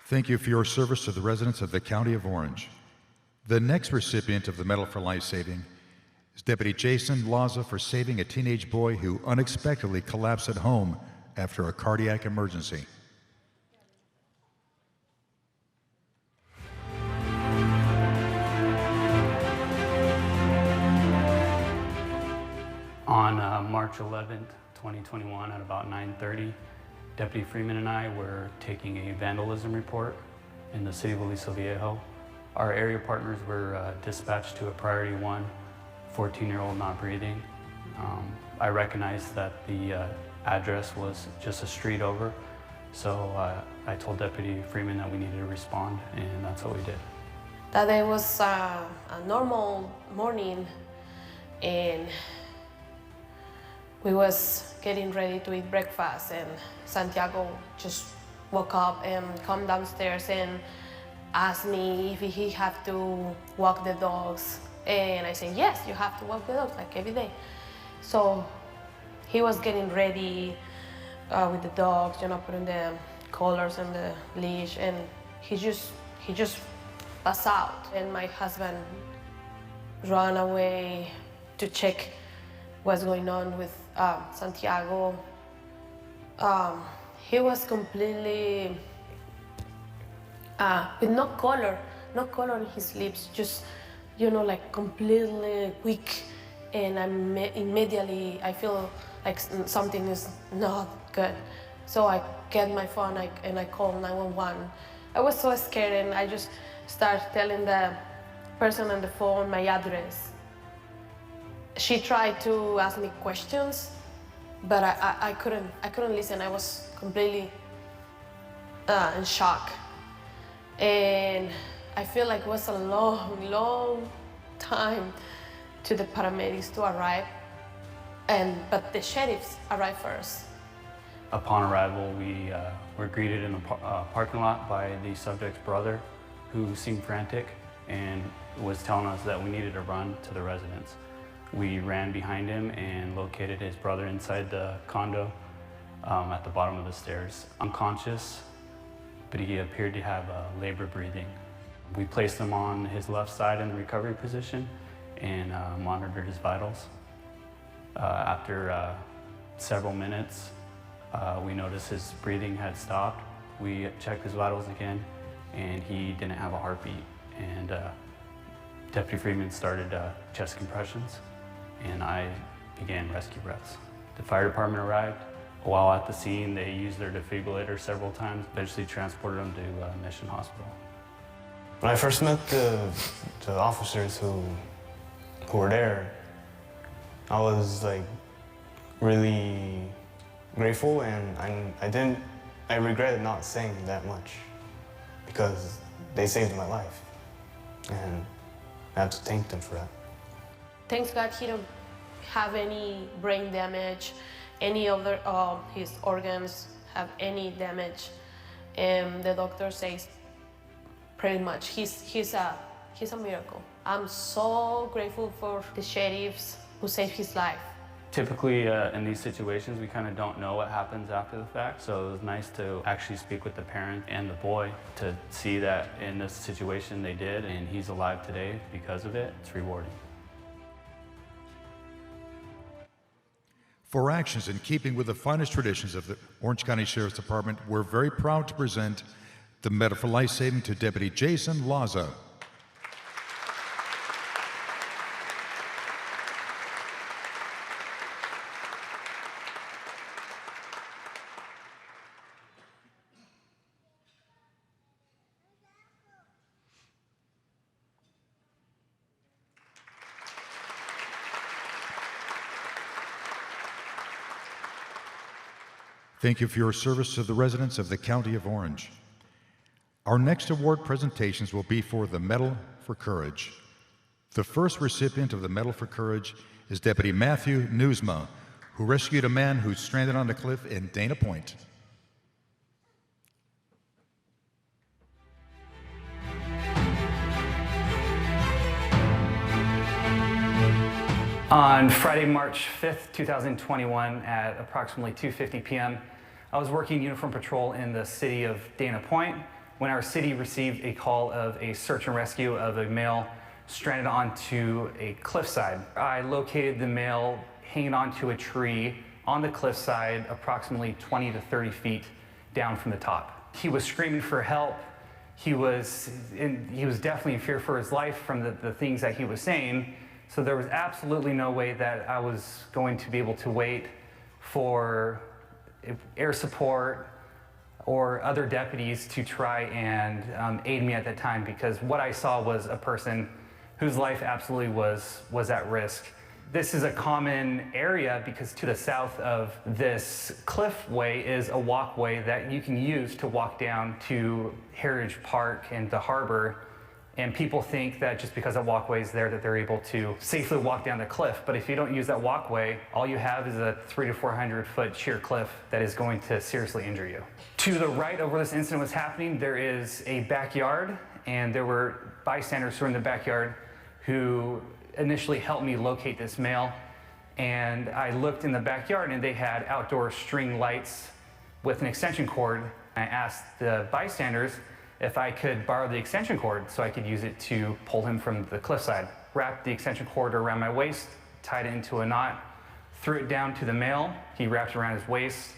Thank you for your service to the residents of the County of Orange. The next recipient of the Medal for Life Saving is Deputy Jason Laza for saving a teenage boy who unexpectedly collapsed at home after a cardiac emergency. On March 11th, 2021 at about 9:30, Deputy Freeman and I were taking a vandalism report in the city of Aliso Viejo. Our area partners were dispatched to a priority 1, 14-year-old not breathing. I recognized that the address was just a street over, so I told Deputy Freeman that we needed to respond, and that's what we did. That day was a normal morning, and we was getting ready to eat breakfast, and Santiago just woke up and come downstairs and asked me if he have to walk the dogs. And I said, yes, you have to walk the dogs like every day. So he was getting ready with the dogs, putting the collars and the leash, and he just passed out. And my husband ran away to check what's going on with Santiago. He was completely with no color in his lips, just like completely weak. And immediately I feel like something is not good. So I get my phone and I call 911. I was so scared, and I just started telling the person on the phone my address. She tried to ask me questions, but I couldn't listen. I was completely in shock. And I feel like it was a long time to the paramedics to arrive, but the sheriffs arrived first. Upon arrival, we were greeted in the parking lot by the subject's brother, who seemed frantic and was telling us that we needed to run to the residence. We ran behind him and located his brother inside the condo at the bottom of the stairs, unconscious, but he appeared to have labor breathing. We placed him on his left side in the recovery position and monitored his vitals. After several minutes, we noticed his breathing had stopped. We checked his vitals again, and he didn't have a heartbeat. And Deputy Freeman started chest compressions, and I began rescue breaths. The fire department arrived. While at the scene, they used their defibrillator several times, eventually transported him to Mission Hospital. When I first met the officers who were there, I was like really grateful, and I regretted not saying that much because they saved my life, and I have to thank them for that. Thanks God he don't have any brain damage, any of his organs have any damage, and the doctor says pretty much he's a miracle. I'm so grateful for the sheriffs who saved his life. Typically in these situations, we kind of don't know what happens after the fact, so it was nice to actually speak with the parent and the boy to see that in this situation they did, and he's alive today because of it. It's rewarding. For actions in keeping with the finest traditions of the Orange County Sheriff's Department, we're very proud to present the Medal for Life Saving to Deputy Jason Laza. Thank you for your service to the residents of the County of Orange. Our next award presentations will be for the Medal for Courage. The first recipient of the Medal for Courage is Deputy Matthew Newsma, who rescued a man who's stranded on a cliff in Dana Point. On Friday, March 5th, 2021 at approximately 2:50 p.m., I was working uniform patrol in the city of Dana Point when our city received a call of a search and rescue of a male stranded onto a cliffside. I located the male hanging onto a tree on the cliffside approximately 20 to 30 feet down from the top. He was screaming for help. He was definitely in fear for his life from the things that he was saying. So there was absolutely no way that I was going to be able to wait for air support or other deputies to try and aid me at that time, because what I saw was a person whose life absolutely was at risk. This is a common area because to the south of this cliffway is a walkway that you can use to walk down to Heritage Park and the harbor. And people think that just because that walkway is there that they're able to safely walk down the cliff. But if you don't use that walkway, all you have is a 300 to 400 foot sheer cliff that is going to seriously injure you. To the right of where this incident was happening, there is a backyard, and there were bystanders who were in the backyard who initially helped me locate this male. And I looked in the backyard and they had outdoor string lights with an extension cord. I asked the bystanders if I could borrow the extension cord so I could use it to pull him from the cliffside. Wrapped the extension cord around my waist, tied it into a knot, threw it down to the male. He wrapped it around his waist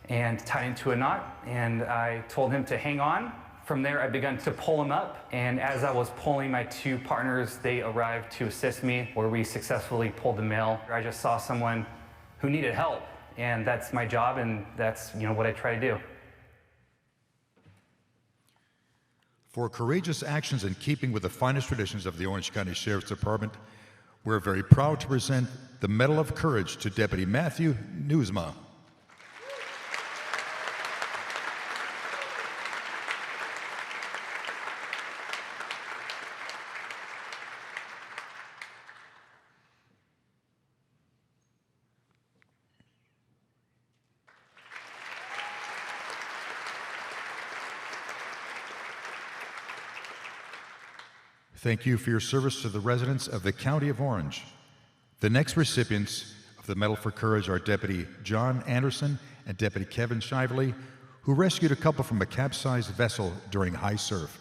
and tied it into a knot, and I told him to hang on. From there, I began to pull him up, and as I was pulling my two partners, they arrived to assist me, where we successfully pulled the male. I just saw someone who needed help, and that's my job, and that's what I try to do. For courageous actions in keeping with the finest traditions of the Orange County Sheriff's Department, we're very proud to present the Medal of Courage to Deputy Matthew Newsma. Thank you for your service to the residents of the County of Orange. The next recipients of the Medal for Courage are Deputy John Anderson and Deputy Kevin Shively, who rescued a couple from a capsized vessel during high surf.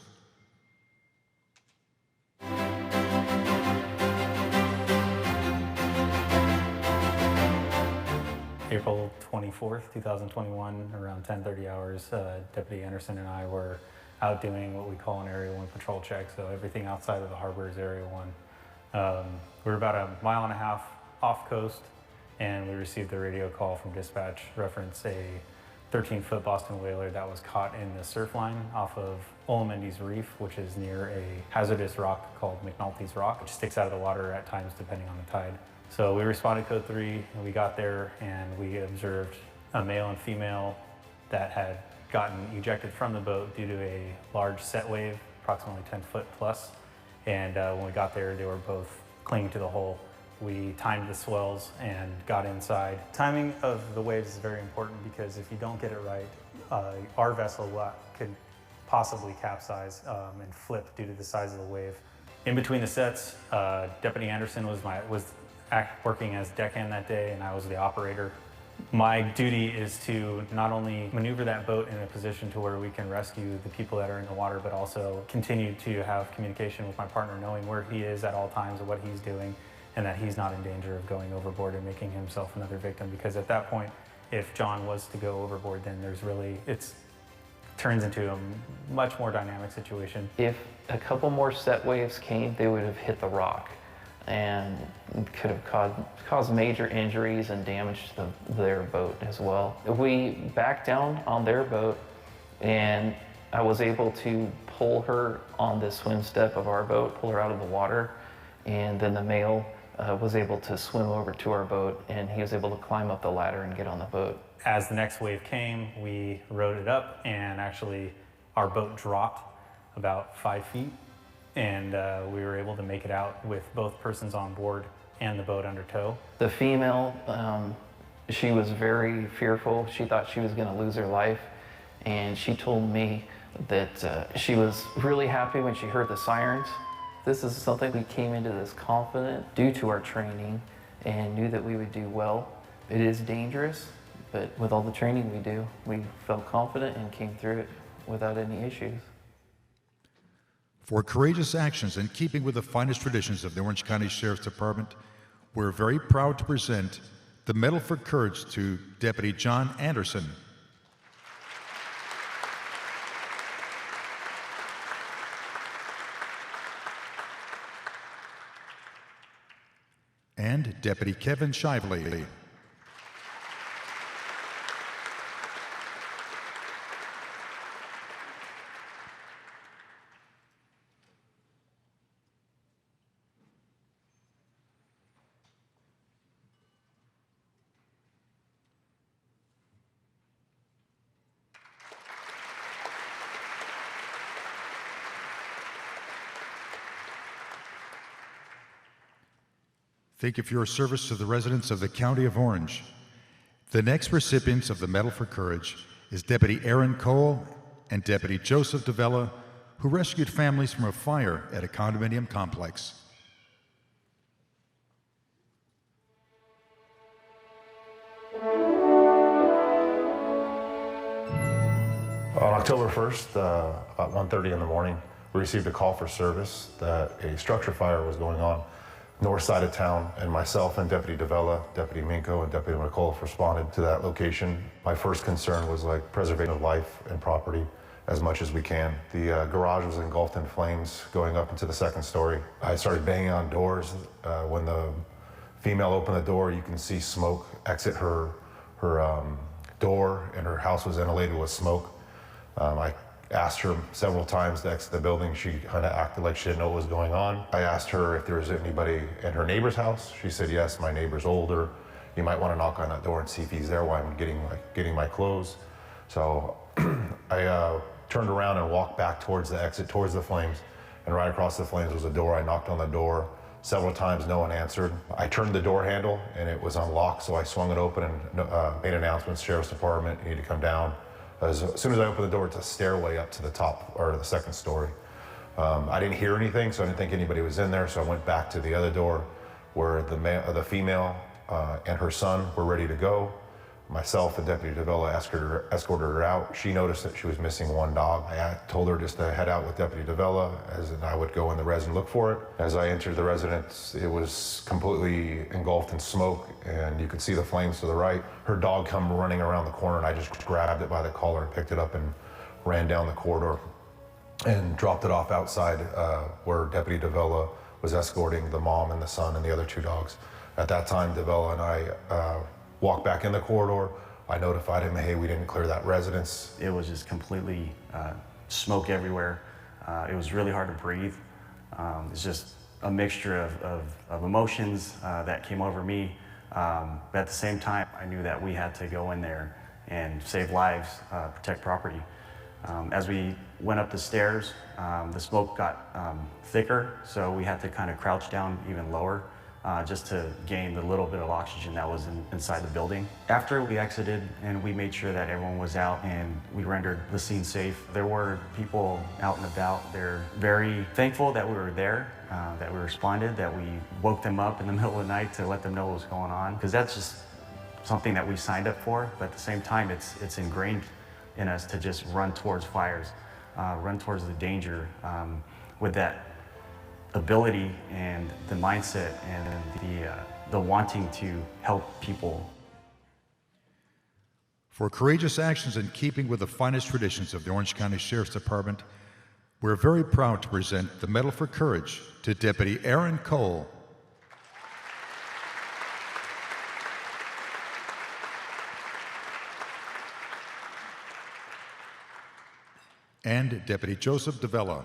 April 24th, 2021, around 10:30 hours, Deputy Anderson and I were out doing what we call an Area 1 patrol check, so everything outside of the harbor is Area 1. We were about a mile and a half off coast, and we received a radio call from dispatch reference a 13-foot Boston whaler that was caught in the surf line off of Olamendi's Reef, which is near a hazardous rock called McNulty's Rock, which sticks out of the water at times depending on the tide. So we responded code 3, and we got there and we observed a male and female that had gotten ejected from the boat due to a large set wave, approximately 10 foot plus. And when we got there, they were both clinging to the hull. We timed the swells and got inside. Timing of the waves is very important because if you don't get it right, our vessel could possibly capsize and flip due to the size of the wave. In between the sets, Deputy Anderson was working as deckhand that day, and I was the operator. My duty is to not only maneuver that boat in a position to where we can rescue the people that are in the water, but also continue to have communication with my partner, knowing where he is at all times and what he's doing, and that he's not in danger of going overboard and making himself another victim. Because at that point, if John was to go overboard, then it turns into a much more dynamic situation. If a couple more set waves came, they would have hit the rock and could have caused major injuries and damage to their boat as well. We backed down on their boat, and I was able to pull her on the swim step of our boat, pull her out of the water, and then the male was able to swim over to our boat, and he was able to climb up the ladder and get on the boat. As the next wave came, we rode it up, and actually our boat dropped about 5 feet, and we were able to make it out with both persons on board and the boat under tow. The female, she was very fearful. She thought she was going to lose her life, and she told me that she was really happy when she heard the sirens. This is something we came into this confident due to our training and knew that we would do well. It is dangerous, but with all the training we do, we felt confident and came through it without any issues. For courageous actions in keeping with the finest traditions of the Orange County Sheriff's Department, we're very proud to present the Medal for Courage to Deputy John Anderson. And Deputy Kevin Shively. Thank you for your service to the residents of the County of Orange. The next recipients of the Medal for Courage is Deputy Aaron Cole and Deputy Joseph DeVella, who rescued families from a fire at a condominium complex. On October 1st, about 1:30 in the morning, we received a call for service that a structure fire was going on north side of town, and myself and Deputy DeVella, Deputy Minko, and Deputy McAuliffe responded to that location. My first concern was preservation of life and property as much as we can. The garage was engulfed in flames going up into the second story. I started banging on doors. When the female opened the door, you can see smoke exit her door, and her house was inhalated with smoke. I asked her several times to exit the building. She kind of acted like she didn't know what was going on. I asked her if there was anybody in her neighbor's house. She said, yes, my neighbor's older. You might want to knock on that door and see if he's there while I'm getting my clothes. So I turned around and walked back towards the exit, towards the flames. And right across the flames was a door. I knocked on the door several times, no one answered. I turned the door handle and it was unlocked, so I swung it open and made announcements, Sheriff's Department, you need to come down. As soon as I opened the door, it's a stairway up to the top, or the second story. I didn't hear anything, so I didn't think anybody was in there, so I went back to the other door where the female and her son were ready to go. Myself and Deputy DeVella escorted her out. She noticed that she was missing one dog. I told her just to head out with Deputy DeVella, as I would go in the res and look for it. As I entered the residence, it was completely engulfed in smoke, and you could see the flames to the right. Her dog come running around the corner, and I just grabbed it by the collar and picked it up and ran down the corridor and dropped it off outside where Deputy DeVella was escorting the mom and the son and the other two dogs. At that time, DeVella and I walked back in the corridor, I notified him, hey, we didn't clear that residence. It was just completely smoke everywhere. It was really hard to breathe. It's just a mixture of emotions that came over me. But at the same time, I knew that we had to go in there and save lives, protect property. As we went up the stairs, the smoke got thicker, so we had to kind of crouch down even lower just to gain the little bit of oxygen that was inside the building. After we exited and we made sure that everyone was out and we rendered the scene safe, there were people out and about. They're very thankful that we were there, that we responded, that we woke them up in the middle of the night to let them know what was going on, because that's just something that we signed up for, but at the same time, it's ingrained in us to just run towards fires, run towards the danger with that ability and the mindset and the wanting to help people. For courageous actions in keeping with the finest traditions of the Orange County Sheriff's Department, we're very proud to present the Medal for Courage to Deputy Aaron Cole. And Deputy Joseph DeVella.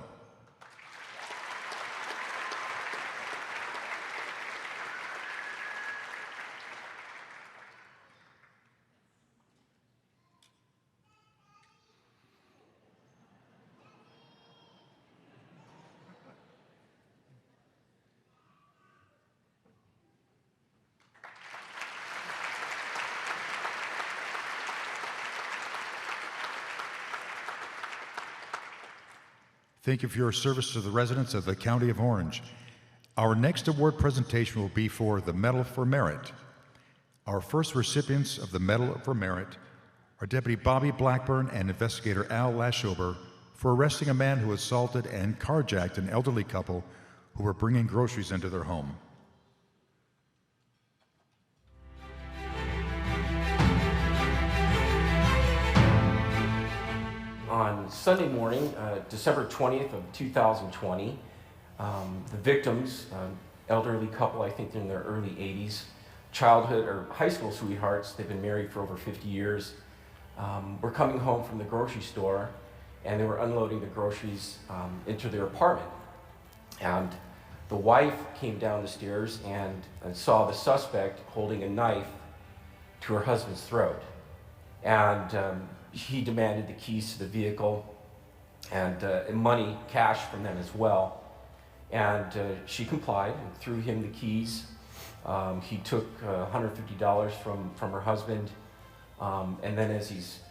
Thank you for your service to the residents of the County of Orange. Our next award presentation will be for the Medal for Merit. Our first recipients of the Medal for Merit are Deputy Bobby Blackburn and Investigator Al Lashober for arresting a man who assaulted and carjacked an elderly couple who were bringing groceries into their home. On Sunday morning, December 20th of 2020, the victims, elderly couple, I think they're in their early 80s, childhood or high school sweethearts, they've been married for over 50 years, were coming home from the grocery store and they were unloading the groceries into their apartment. And the wife came down the stairs and saw the suspect holding a knife to her husband's throat. And he demanded the keys to the vehicle and money, cash from them as well. And she complied and threw him the keys. He took $150 from her husband. And then as he's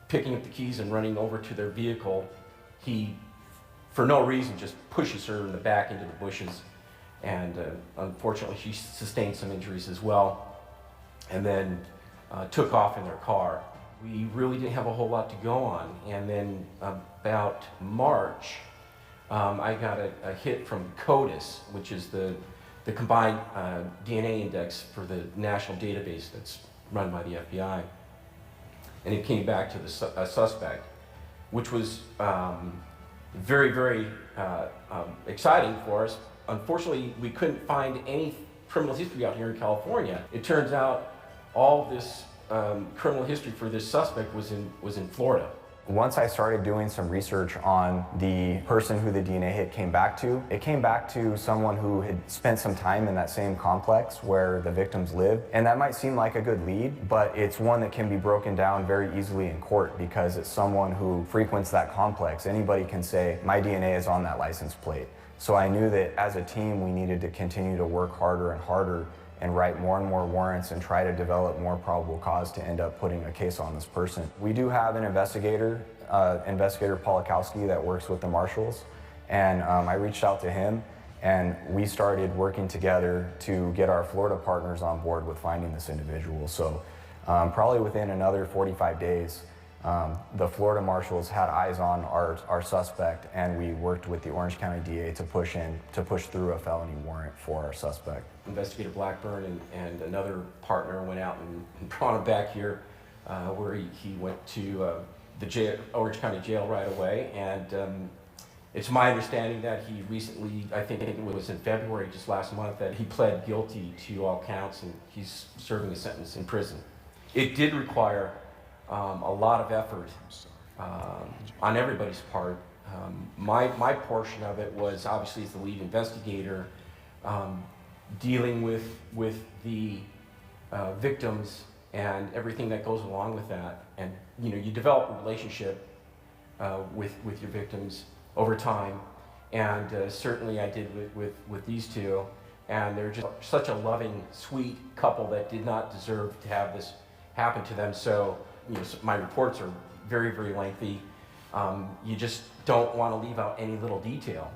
picking up the keys and running over to their vehicle, he, for no reason, just pushes her in the back into the bushes. And unfortunately, she sustained some injuries as well. And then took off in their car. We really didn't have a whole lot to go on. And then about March, I got a hit from CODIS, which is the combined DNA index for the national database that's run by the FBI. And it came back to the suspect, which was very, very exciting for us. Unfortunately, we couldn't find any criminal history out here in California. It turns out all this criminal history for this suspect was in Florida. Once I started doing some research on the person who the DNA hit came back to, it came back to someone who had spent some time in that same complex where the victims lived. And that might seem like a good lead, but it's one that can be broken down very easily in court because it's someone who frequents that complex. Anybody can say, my DNA is on that license plate. So I knew that as a team, we needed to continue to work harder and harder and write more and more warrants and try to develop more probable cause to end up putting a case on this person. We do have an investigator, Investigator Polakowski, that works with the marshals, and I reached out to him and we started working together to get our Florida partners on board with finding this individual. So probably within another 45 days, the Florida marshals had eyes on our suspect, and we worked with the Orange County DA to push through a felony warrant for our suspect. Investigator Blackburn and another partner went out and brought him back here, where he went to the Orange County Jail right away. And it's my understanding that he recently, I think it was in February, just last month, that he pled guilty to all counts, and he's serving a sentence in prison. It did require a lot of effort on everybody's part. My portion of it was obviously as the lead investigator, dealing with the victims and everything that goes along with that. And you develop a relationship with your victims over time, and certainly I did with these two. And they're just such a loving, sweet couple that did not deserve to have this happen to them. So, my reports are very, very lengthy. You just don't want to leave out any little detail.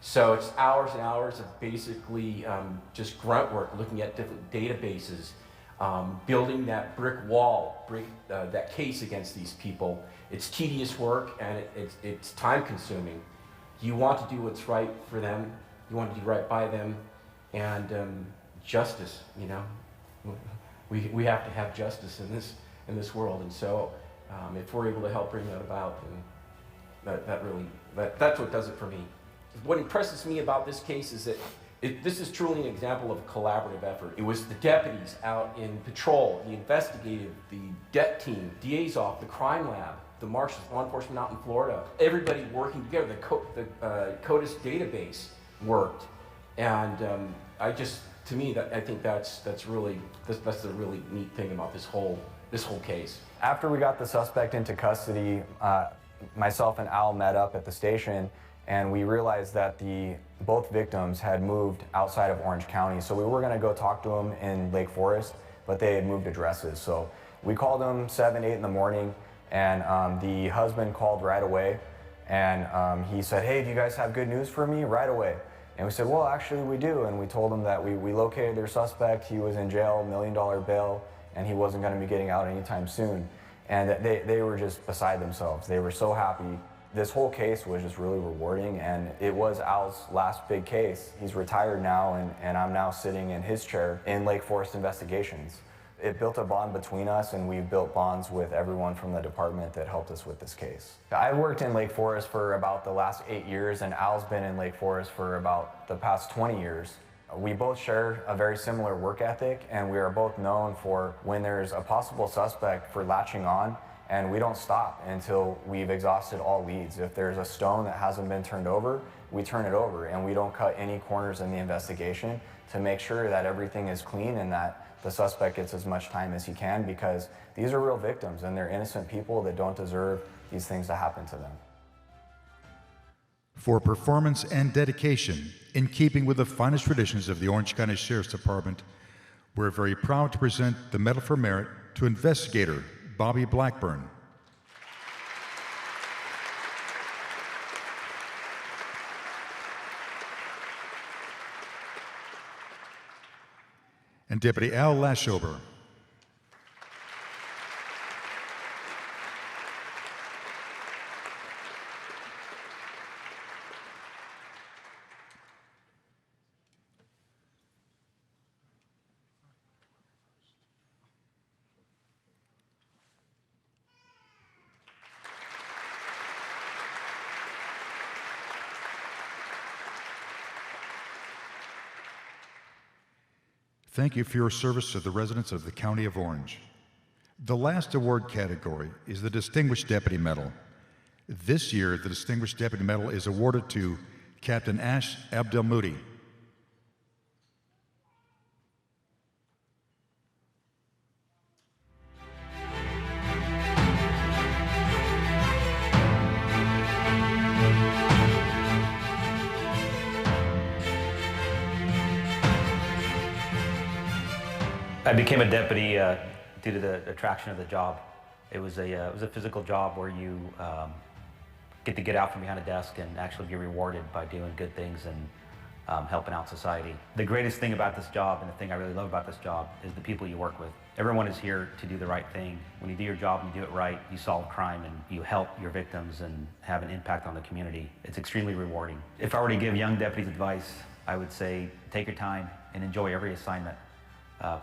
So it's hours and hours of basically just grunt work, looking at different databases, building that brick wall, that case against these people. It's tedious work and it's time consuming. You want to do what's right for them. You want to do right by them. And justice, we have to have justice in this world. And so if we're able to help bring that about, then that's what does it for me. What impresses me about this case is that this is truly an example of a collaborative effort. It was the deputies out in patrol, the investigative, the DET team, DA's office, the crime lab, the marshals, law enforcement out in Florida, everybody working together. The CODIS database worked, and I think that's the really neat thing about this whole case. After we got the suspect into custody, myself and Al met up at the station, and we realized that both victims had moved outside of Orange County. So we were going to go talk to them in Lake Forest, but they had moved addresses. So we called them 7, 8 in the morning, and the husband called right away, and he said, "Hey, do you guys have good news for me?" Right away. And we said, "Well, actually we do." And we told them that we located their suspect. He was in jail, $1 million bail, and he wasn't going to be getting out anytime soon. And they were just beside themselves. They were so happy. This whole case was just really rewarding, and it was Al's last big case. He's retired now, and I'm now sitting in his chair in Lake Forest Investigations. It built a bond between us, and we've built bonds with everyone from the department that helped us with this case. I've worked in Lake Forest for about the last 8 years, and Al's been in Lake Forest for about the past 20 years. We both share a very similar work ethic, and we are both known for when there's a possible suspect for latching on, and we don't stop until we've exhausted all leads. If there's a stone that hasn't been turned over, we turn it over, and we don't cut any corners in the investigation to make sure that everything is clean and that the suspect gets as much time as he can, because these are real victims and they're innocent people that don't deserve these things to happen to them. For performance and dedication, in keeping with the finest traditions of the Orange County Sheriff's Department, we're very proud to present the Medal for Merit to Investigator Bobby Blackburn. And Deputy Al Lashover. Thank you for your service to the residents of the County of Orange. The last award category is the Distinguished Deputy Medal. This year, the Distinguished Deputy Medal is awarded to Captain Ash Abdelmoudi. I became a deputy due to the attraction of the job. It was a physical job where you get out from behind a desk and actually be rewarded by doing good things and helping out society. The greatest thing about this job, and the thing I really love about this job, is the people you work with. Everyone is here to do the right thing. When you do your job and you do it right, you solve crime and you help your victims and have an impact on the community. It's extremely rewarding. If I were to give young deputies advice, I would say take your time and enjoy every assignment.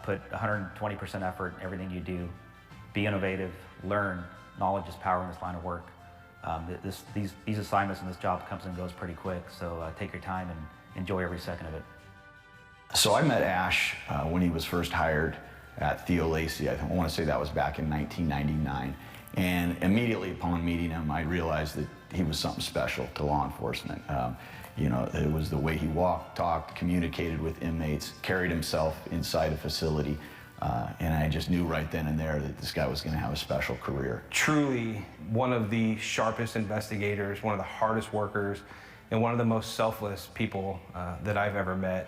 Put 120% effort in everything you do. Be innovative, learn. Knowledge is power in this line of work. These assignments and this job comes and goes pretty quick, so take your time and enjoy every second of it. So I met Ash when he was first hired. at Theo Lacey. I want to say that was back in 1999. And immediately upon meeting him, I realized that he was something special to law enforcement. You know, it was the way he walked, talked, communicated with inmates, carried himself inside a facility. And I just knew right then and there that this guy was going to have a special career. Truly one of the sharpest investigators, one of the hardest workers, and one of the most selfless people that I've ever met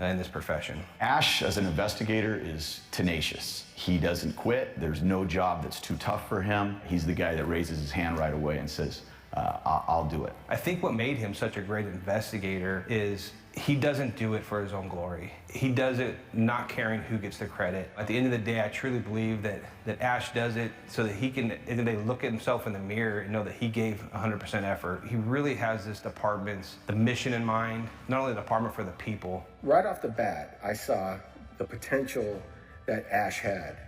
in this profession. Ash, as an investigator, is tenacious. He doesn't quit. There's no job that's too tough for him. He's the guy that raises his hand right away and says, I'll do it. I think what made him such a great investigator is he doesn't do it for his own glory. He does it not caring who gets the credit. At the end of the day, I truly believe that Ash does it so that he can, and they look at himself in the mirror and know that he gave 100% effort. He really has this department's, the mission in mind, not only the department, for the people. Right off the bat, I saw the potential that Ash had.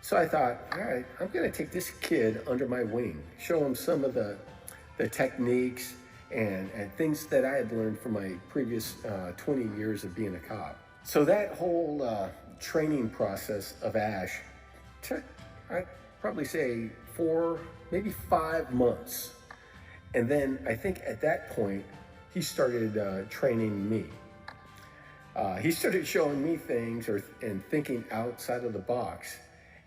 So I thought, all right, I'm gonna take this kid under my wing, show him some of the techniques and things that I had learned from my previous 20 years of being a cop. So that whole training process of Ash took, I'd probably say 4, maybe 5 months. And then I think at that point, he started training me. He started showing me things and thinking outside of the box.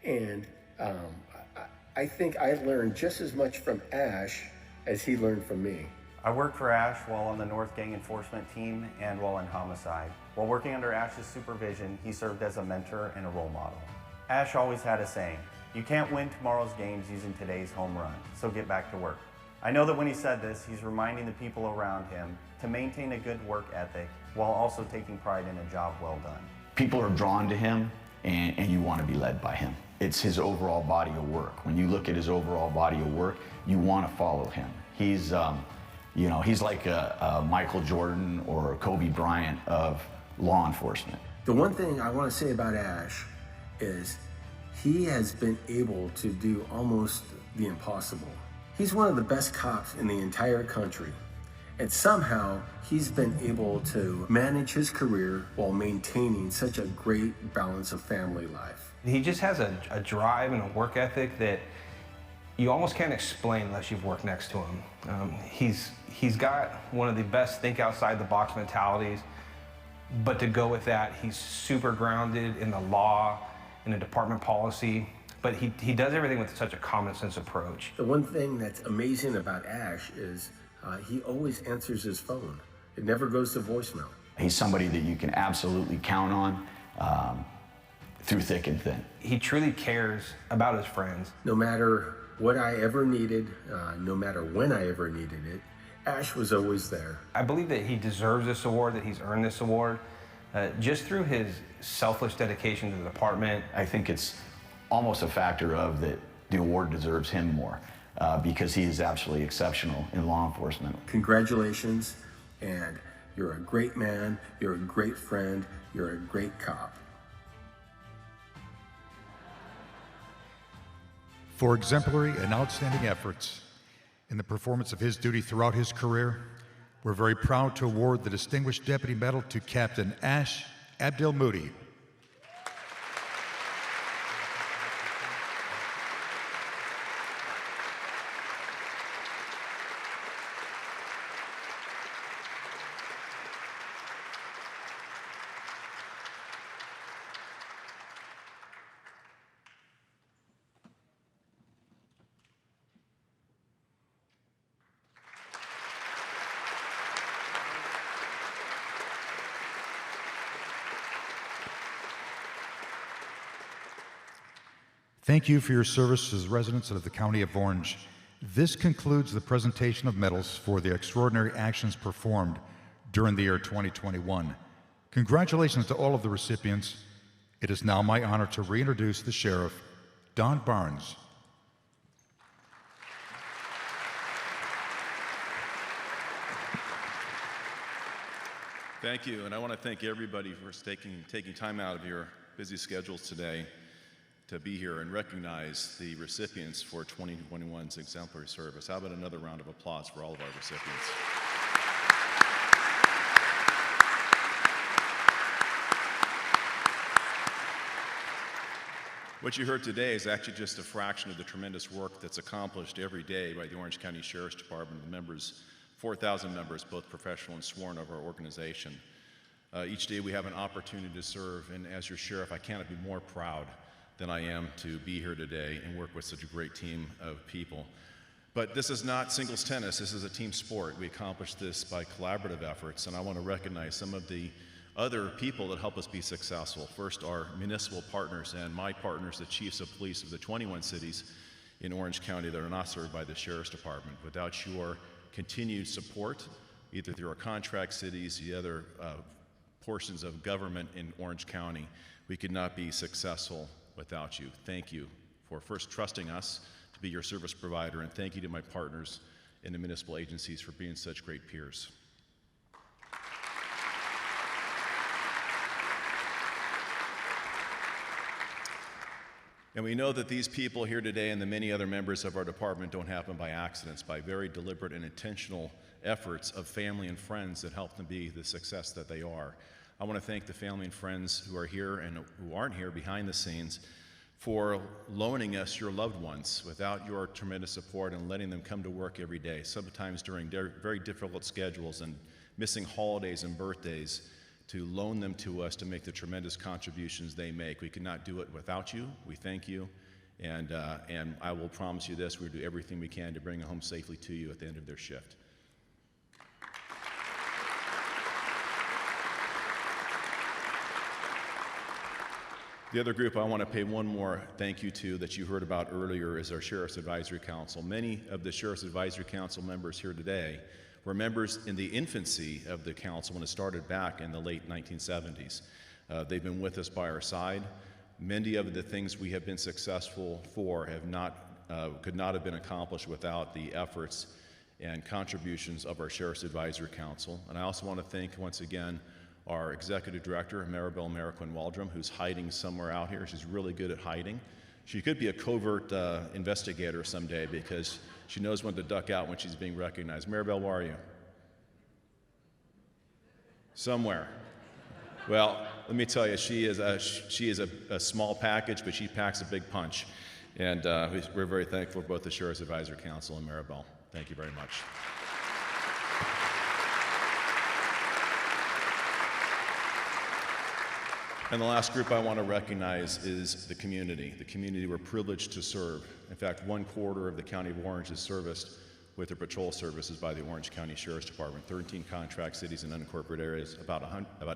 And I think I learned just as much from Ash as he learned from me. I worked for Ash while on the North Gang Enforcement Team and while in homicide. While working under Ash's supervision, he served as a mentor and a role model. Ash always had a saying, "You can't win tomorrow's games using today's home run, so get back to work." I know that when he said this, he's reminding the people around him to maintain a good work ethic while also taking pride in a job well done. People are drawn to him, and you want to be led by him. It's his overall body of work. When you look at his overall body of work, you want to follow him. He's, you know, he's like a Michael Jordan or a Kobe Bryant of law enforcement. The one thing I want to say about Ash is he has been able to do almost the impossible. He's one of the best cops in the entire country. And somehow he's been able to manage his career while maintaining such a great balance of family life. He just has a drive and a work ethic that you almost can't explain unless you've worked next to him. He's got one of the best think outside the box mentalities, but to go with that, he's super grounded in the law, in the department policy, but he does everything with such a common sense approach. The one thing that's amazing about Ash is he always answers his phone. It never goes to voicemail. He's somebody that you can absolutely count on through thick and thin. He truly cares about his friends. No matter what I ever needed, no matter when I ever needed it, Ash was always there. I believe that he deserves this award, that he's earned this award, just through his selfless dedication to the department. I think it's almost a factor of that the award deserves him more because he is absolutely exceptional in law enforcement. Congratulations, and you're a great man, you're a great friend, you're a great cop. For exemplary and outstanding efforts in the performance of his duty throughout his career, we're very proud to award the Distinguished Deputy Medal to Captain Ash Abdelmoudi. Thank you for your service as residents of the County of Orange. This concludes the presentation of medals for the extraordinary actions performed during the year 2021. Congratulations to all of the recipients. It is now my honor to reintroduce the Sheriff, Don Barnes. Thank you, and I want to thank everybody for taking time out of your busy schedules today to be here and recognize the recipients for 2021's exemplary service. How about another round of applause for all of our recipients? What you heard today is actually just a fraction of the tremendous work that's accomplished every day by the Orange County Sheriff's Department, the members, 4,000 members, both professional and sworn, of our organization. Each day we have an opportunity to serve, and as your sheriff, I cannot be more proud than I am to be here today and work with such a great team of people. But this is not singles tennis, this is a team sport. We accomplish this by collaborative efforts, and I want to recognize some of the other people that help us be successful. First, our municipal partners and my partners, the chiefs of police of the 21 cities in Orange County that are not served by the Sheriff's Department. Without your continued support, either through our contract cities, the other portions of government in Orange County, we could not be successful without you. Thank you for first trusting us to be your service provider, and thank you to my partners in the municipal agencies for being such great peers. And we know that these people here today and the many other members of our department don't happen by accidents, by very deliberate and intentional efforts of family and friends that help them be the success that they are. I want to thank the family and friends who are here and who aren't here behind the scenes for loaning us your loved ones. Without your tremendous support and letting them come to work every day, sometimes during very difficult schedules and missing holidays and birthdays, to loan them to us to make the tremendous contributions they make. We could not do it without you. We thank you, and I will promise you this, we'll do everything we can to bring them home safely to you at the end of their shift. The other group I want to pay one more thank you to that you heard about earlier is our Sheriff's Advisory Council. Many of the Sheriff's Advisory Council members here today were members in the infancy of the council when it started back in the late 1970s. They've been with us by our side. Many of the things we have been successful for could not have been accomplished without the efforts and contributions of our Sheriff's Advisory Council. And I also want to thank once again our Executive Director, Maribel Mariquin-Waldrum, who's hiding somewhere out here. She's really good at hiding. She could be a covert investigator someday because she knows when to duck out when she's being recognized. Maribel, where are you? Somewhere. Well, let me tell you, she is a small package, but she packs a big punch. And we're very thankful for both the Sheriff's Advisory Council and Maribel. Thank you very much. And the last group I want to recognize is the community we're privileged to serve. In fact, 1/4 of the County of Orange is serviced with their patrol services by the Orange County Sheriff's Department. 13 contract cities and unincorporated areas, about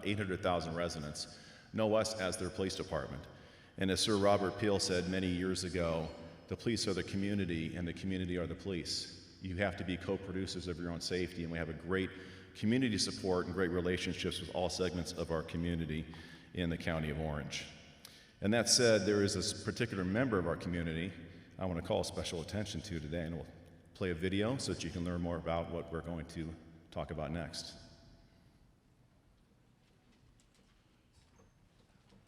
800,000 residents know us as their police department. And as Sir Robert Peel said many years ago, the police are the community and the community are the police. You have to be co-producers of your own safety, and we have a great community support and great relationships with all segments of our community in the County of Orange. And that said, there is this particular member of our community I want to call special attention to today, and we'll play a video so that you can learn more about what we're going to talk about next.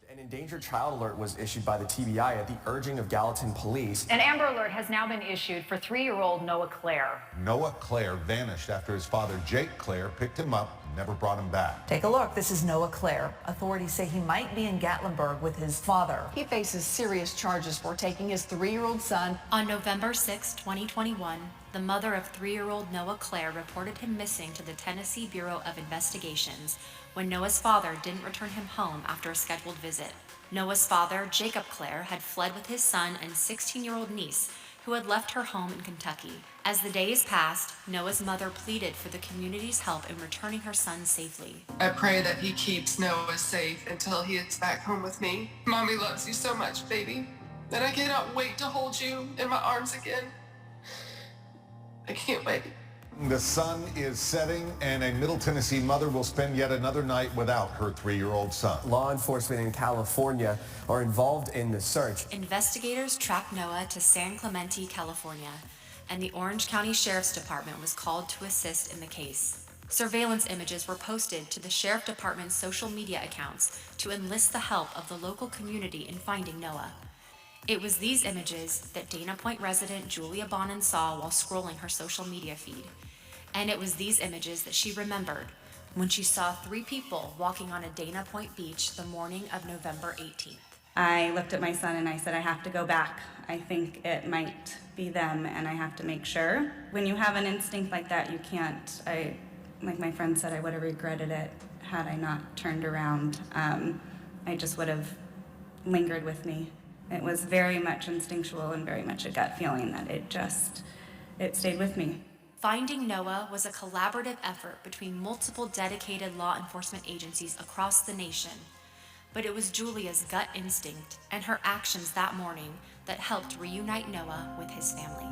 An endangered child alert was issued by the TBI at the urging of Gallatin police. An Amber Alert has now been issued for 3-year-old Noah Clare. Noah Clare vanished after his father, Jake Clare, picked him up and never brought him back. Take a look. This is Noah Clare. Authorities say he might be in Gatlinburg with his father. He faces serious charges for taking his 3-year-old son. On November 6, 2021, the mother of 3-year-old Noah Clare reported him missing to the Tennessee Bureau of Investigations when Noah's father didn't return him home after a scheduled visit. Noah's father, Jacob Clare, had fled with his son and 16-year-old niece, who had left her home in Kentucky. As the days passed, Noah's mother pleaded for the community's help in returning her son safely. I pray that he keeps Noah safe until he is back home with me. Mommy loves you so much, baby, and I cannot wait to hold you in my arms again. I can't wait. The sun is setting, and a Middle Tennessee mother will spend yet another night without her 3-year-old son. Law enforcement in California are involved in the search. Investigators tracked Noah to San Clemente, California, and the Orange County Sheriff's Department was called to assist in the case. Surveillance images were posted to the Sheriff Department's social media accounts to enlist the help of the local community in finding Noah. It was these images that Dana Point resident Julia Bonin saw while scrolling her social media feed. And it was these images that she remembered when she saw 3 people walking on a Dana Point beach the morning of November 18th. I looked at my son and I said, I have to go back. I think it might be them and I have to make sure. When you have an instinct like that, you can't, like my friend said, I would have regretted it had I not turned around. I just would have lingered with me. It was very much instinctual and very much a gut feeling that it stayed with me. Finding Noah was a collaborative effort between multiple dedicated law enforcement agencies across the nation. But it was Julia's gut instinct and her actions that morning that helped reunite Noah with his family.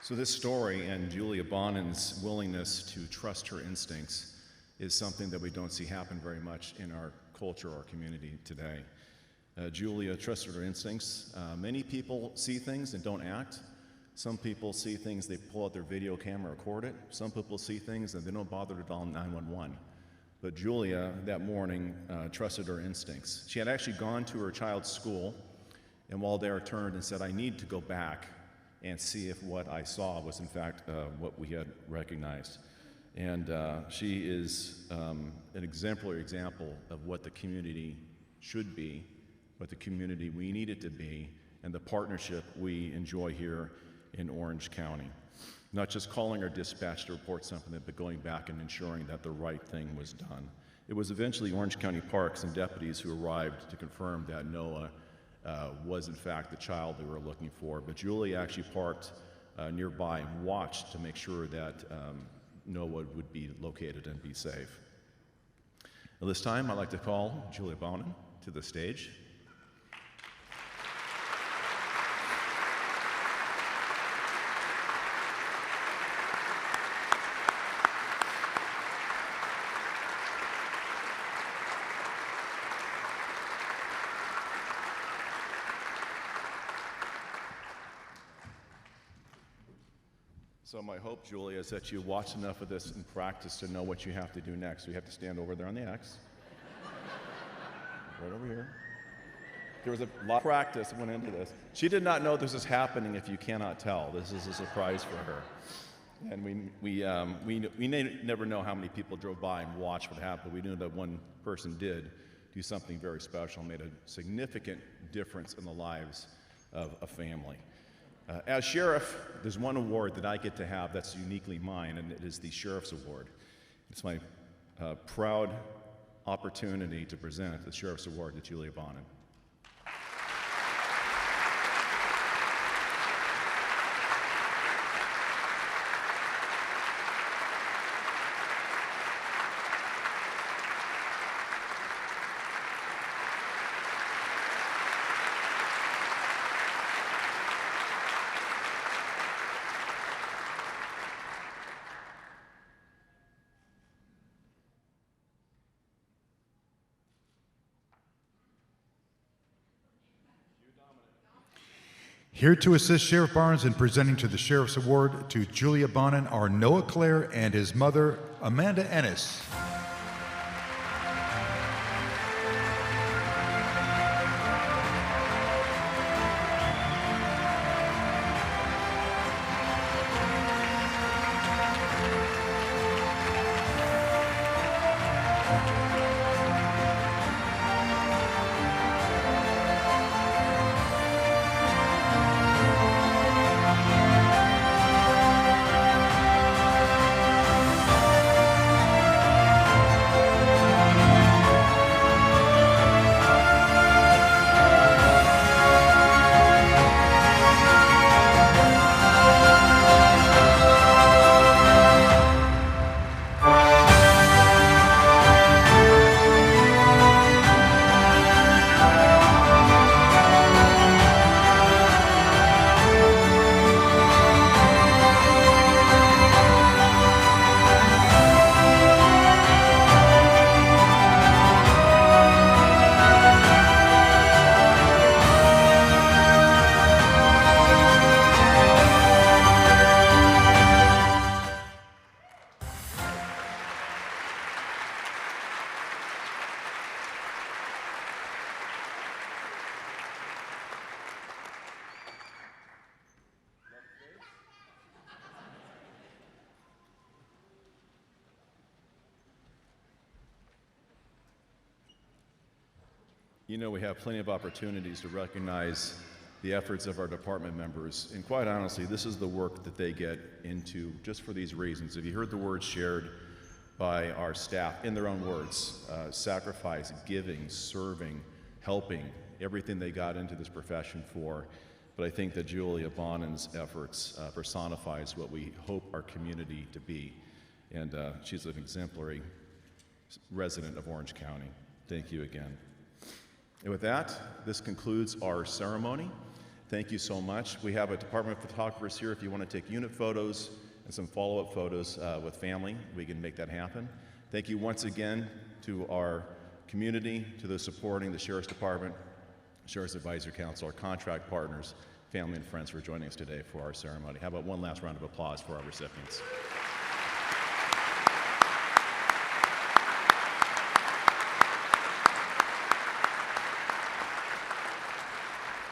So this story and Julia Bonin's willingness to trust her instincts is something that we don't see happen very much in our culture or community today. Julia trusted her instincts. Many people see things and don't act. Some people see things, they pull out their video camera, record it. Some people see things and they don't bother to dial 911. But Julia, that morning, trusted her instincts. She had actually gone to her child's school, and while there turned and said, I need to go back and see if what I saw was in fact what we had recognized. And she is an exemplary example of what the community should be, what the community we need it to be, and the partnership we enjoy here in Orange County. Not just calling our dispatch to report something, but going back and ensuring that the right thing was done. It was eventually Orange County Parks and deputies who arrived to confirm that Noah was in fact the child they were looking for. But Julie actually parked nearby and watched to make sure that Noah would be located and be safe. At this time, I'd like to call Julia Bonin to the stage. So my hope, Julia, is that you watched enough of this in practice to know what you have to do next. So you have to stand over there on the X. Right over here. There was a lot of practice that went into this. She did not know this was happening, if you cannot tell. This is a surprise for her. And we never know how many people drove by and watched what happened. We knew that one person did do something very special, made a significant difference in the lives of a family. As sheriff, there's one award that I get to have that's uniquely mine, and it is the Sheriff's Award. It's my proud opportunity to present the Sheriff's Award to Julia Bonin. Here to assist Sheriff Barnes in presenting to the Sheriff's Award to Julia Bonin are Noah Clare and his mother, Amanda Ennis. You know, we have plenty of opportunities to recognize the efforts of our department members, and quite honestly, this is the work that they get into just for these reasons. If you heard the words shared by our staff in their own words, sacrifice, giving, serving, helping, everything they got into this profession for. But I think that Julia Bonin's efforts personifies what we hope our community to be. And she's an exemplary resident of Orange County. Thank you again. And with that, this concludes our ceremony. Thank you so much. We have a department of photographers here. If you want to take unit photos and some follow-up photos with family, we can make that happen. Thank you once again to our community, to those supporting the Sheriff's Department, Sheriff's Advisory Council, our contract partners, family and friends for joining us today for our ceremony. How about one last round of applause for our recipients?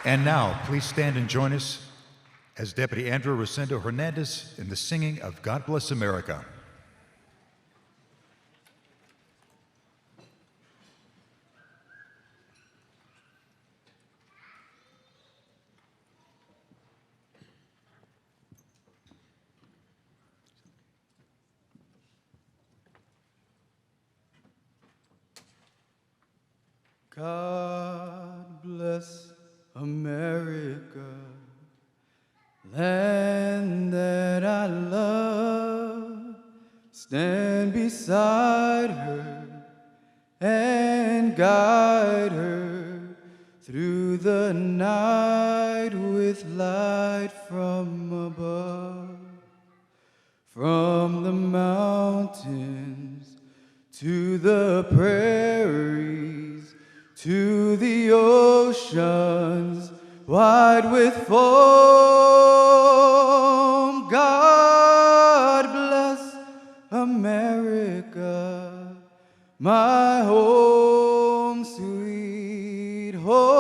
And now, please stand and join us as Deputy Andrew Rosendo Hernandez in the singing of God Bless America. God bless America, land that I love. Stand beside her and guide her through the night with light from above. From the mountains to the prairies, to the oceans wide with foam. God bless America, my home, sweet home.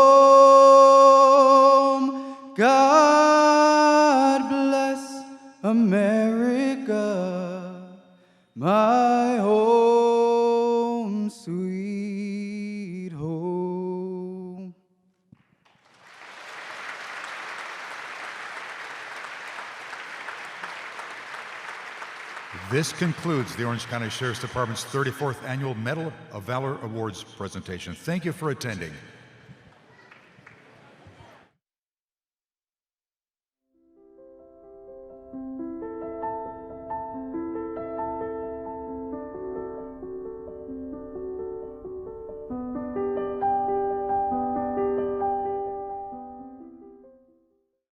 God bless America, my home, sweet home. This concludes the Orange County Sheriff's Department's 34th Annual Medal of Valor Awards presentation. Thank you for attending.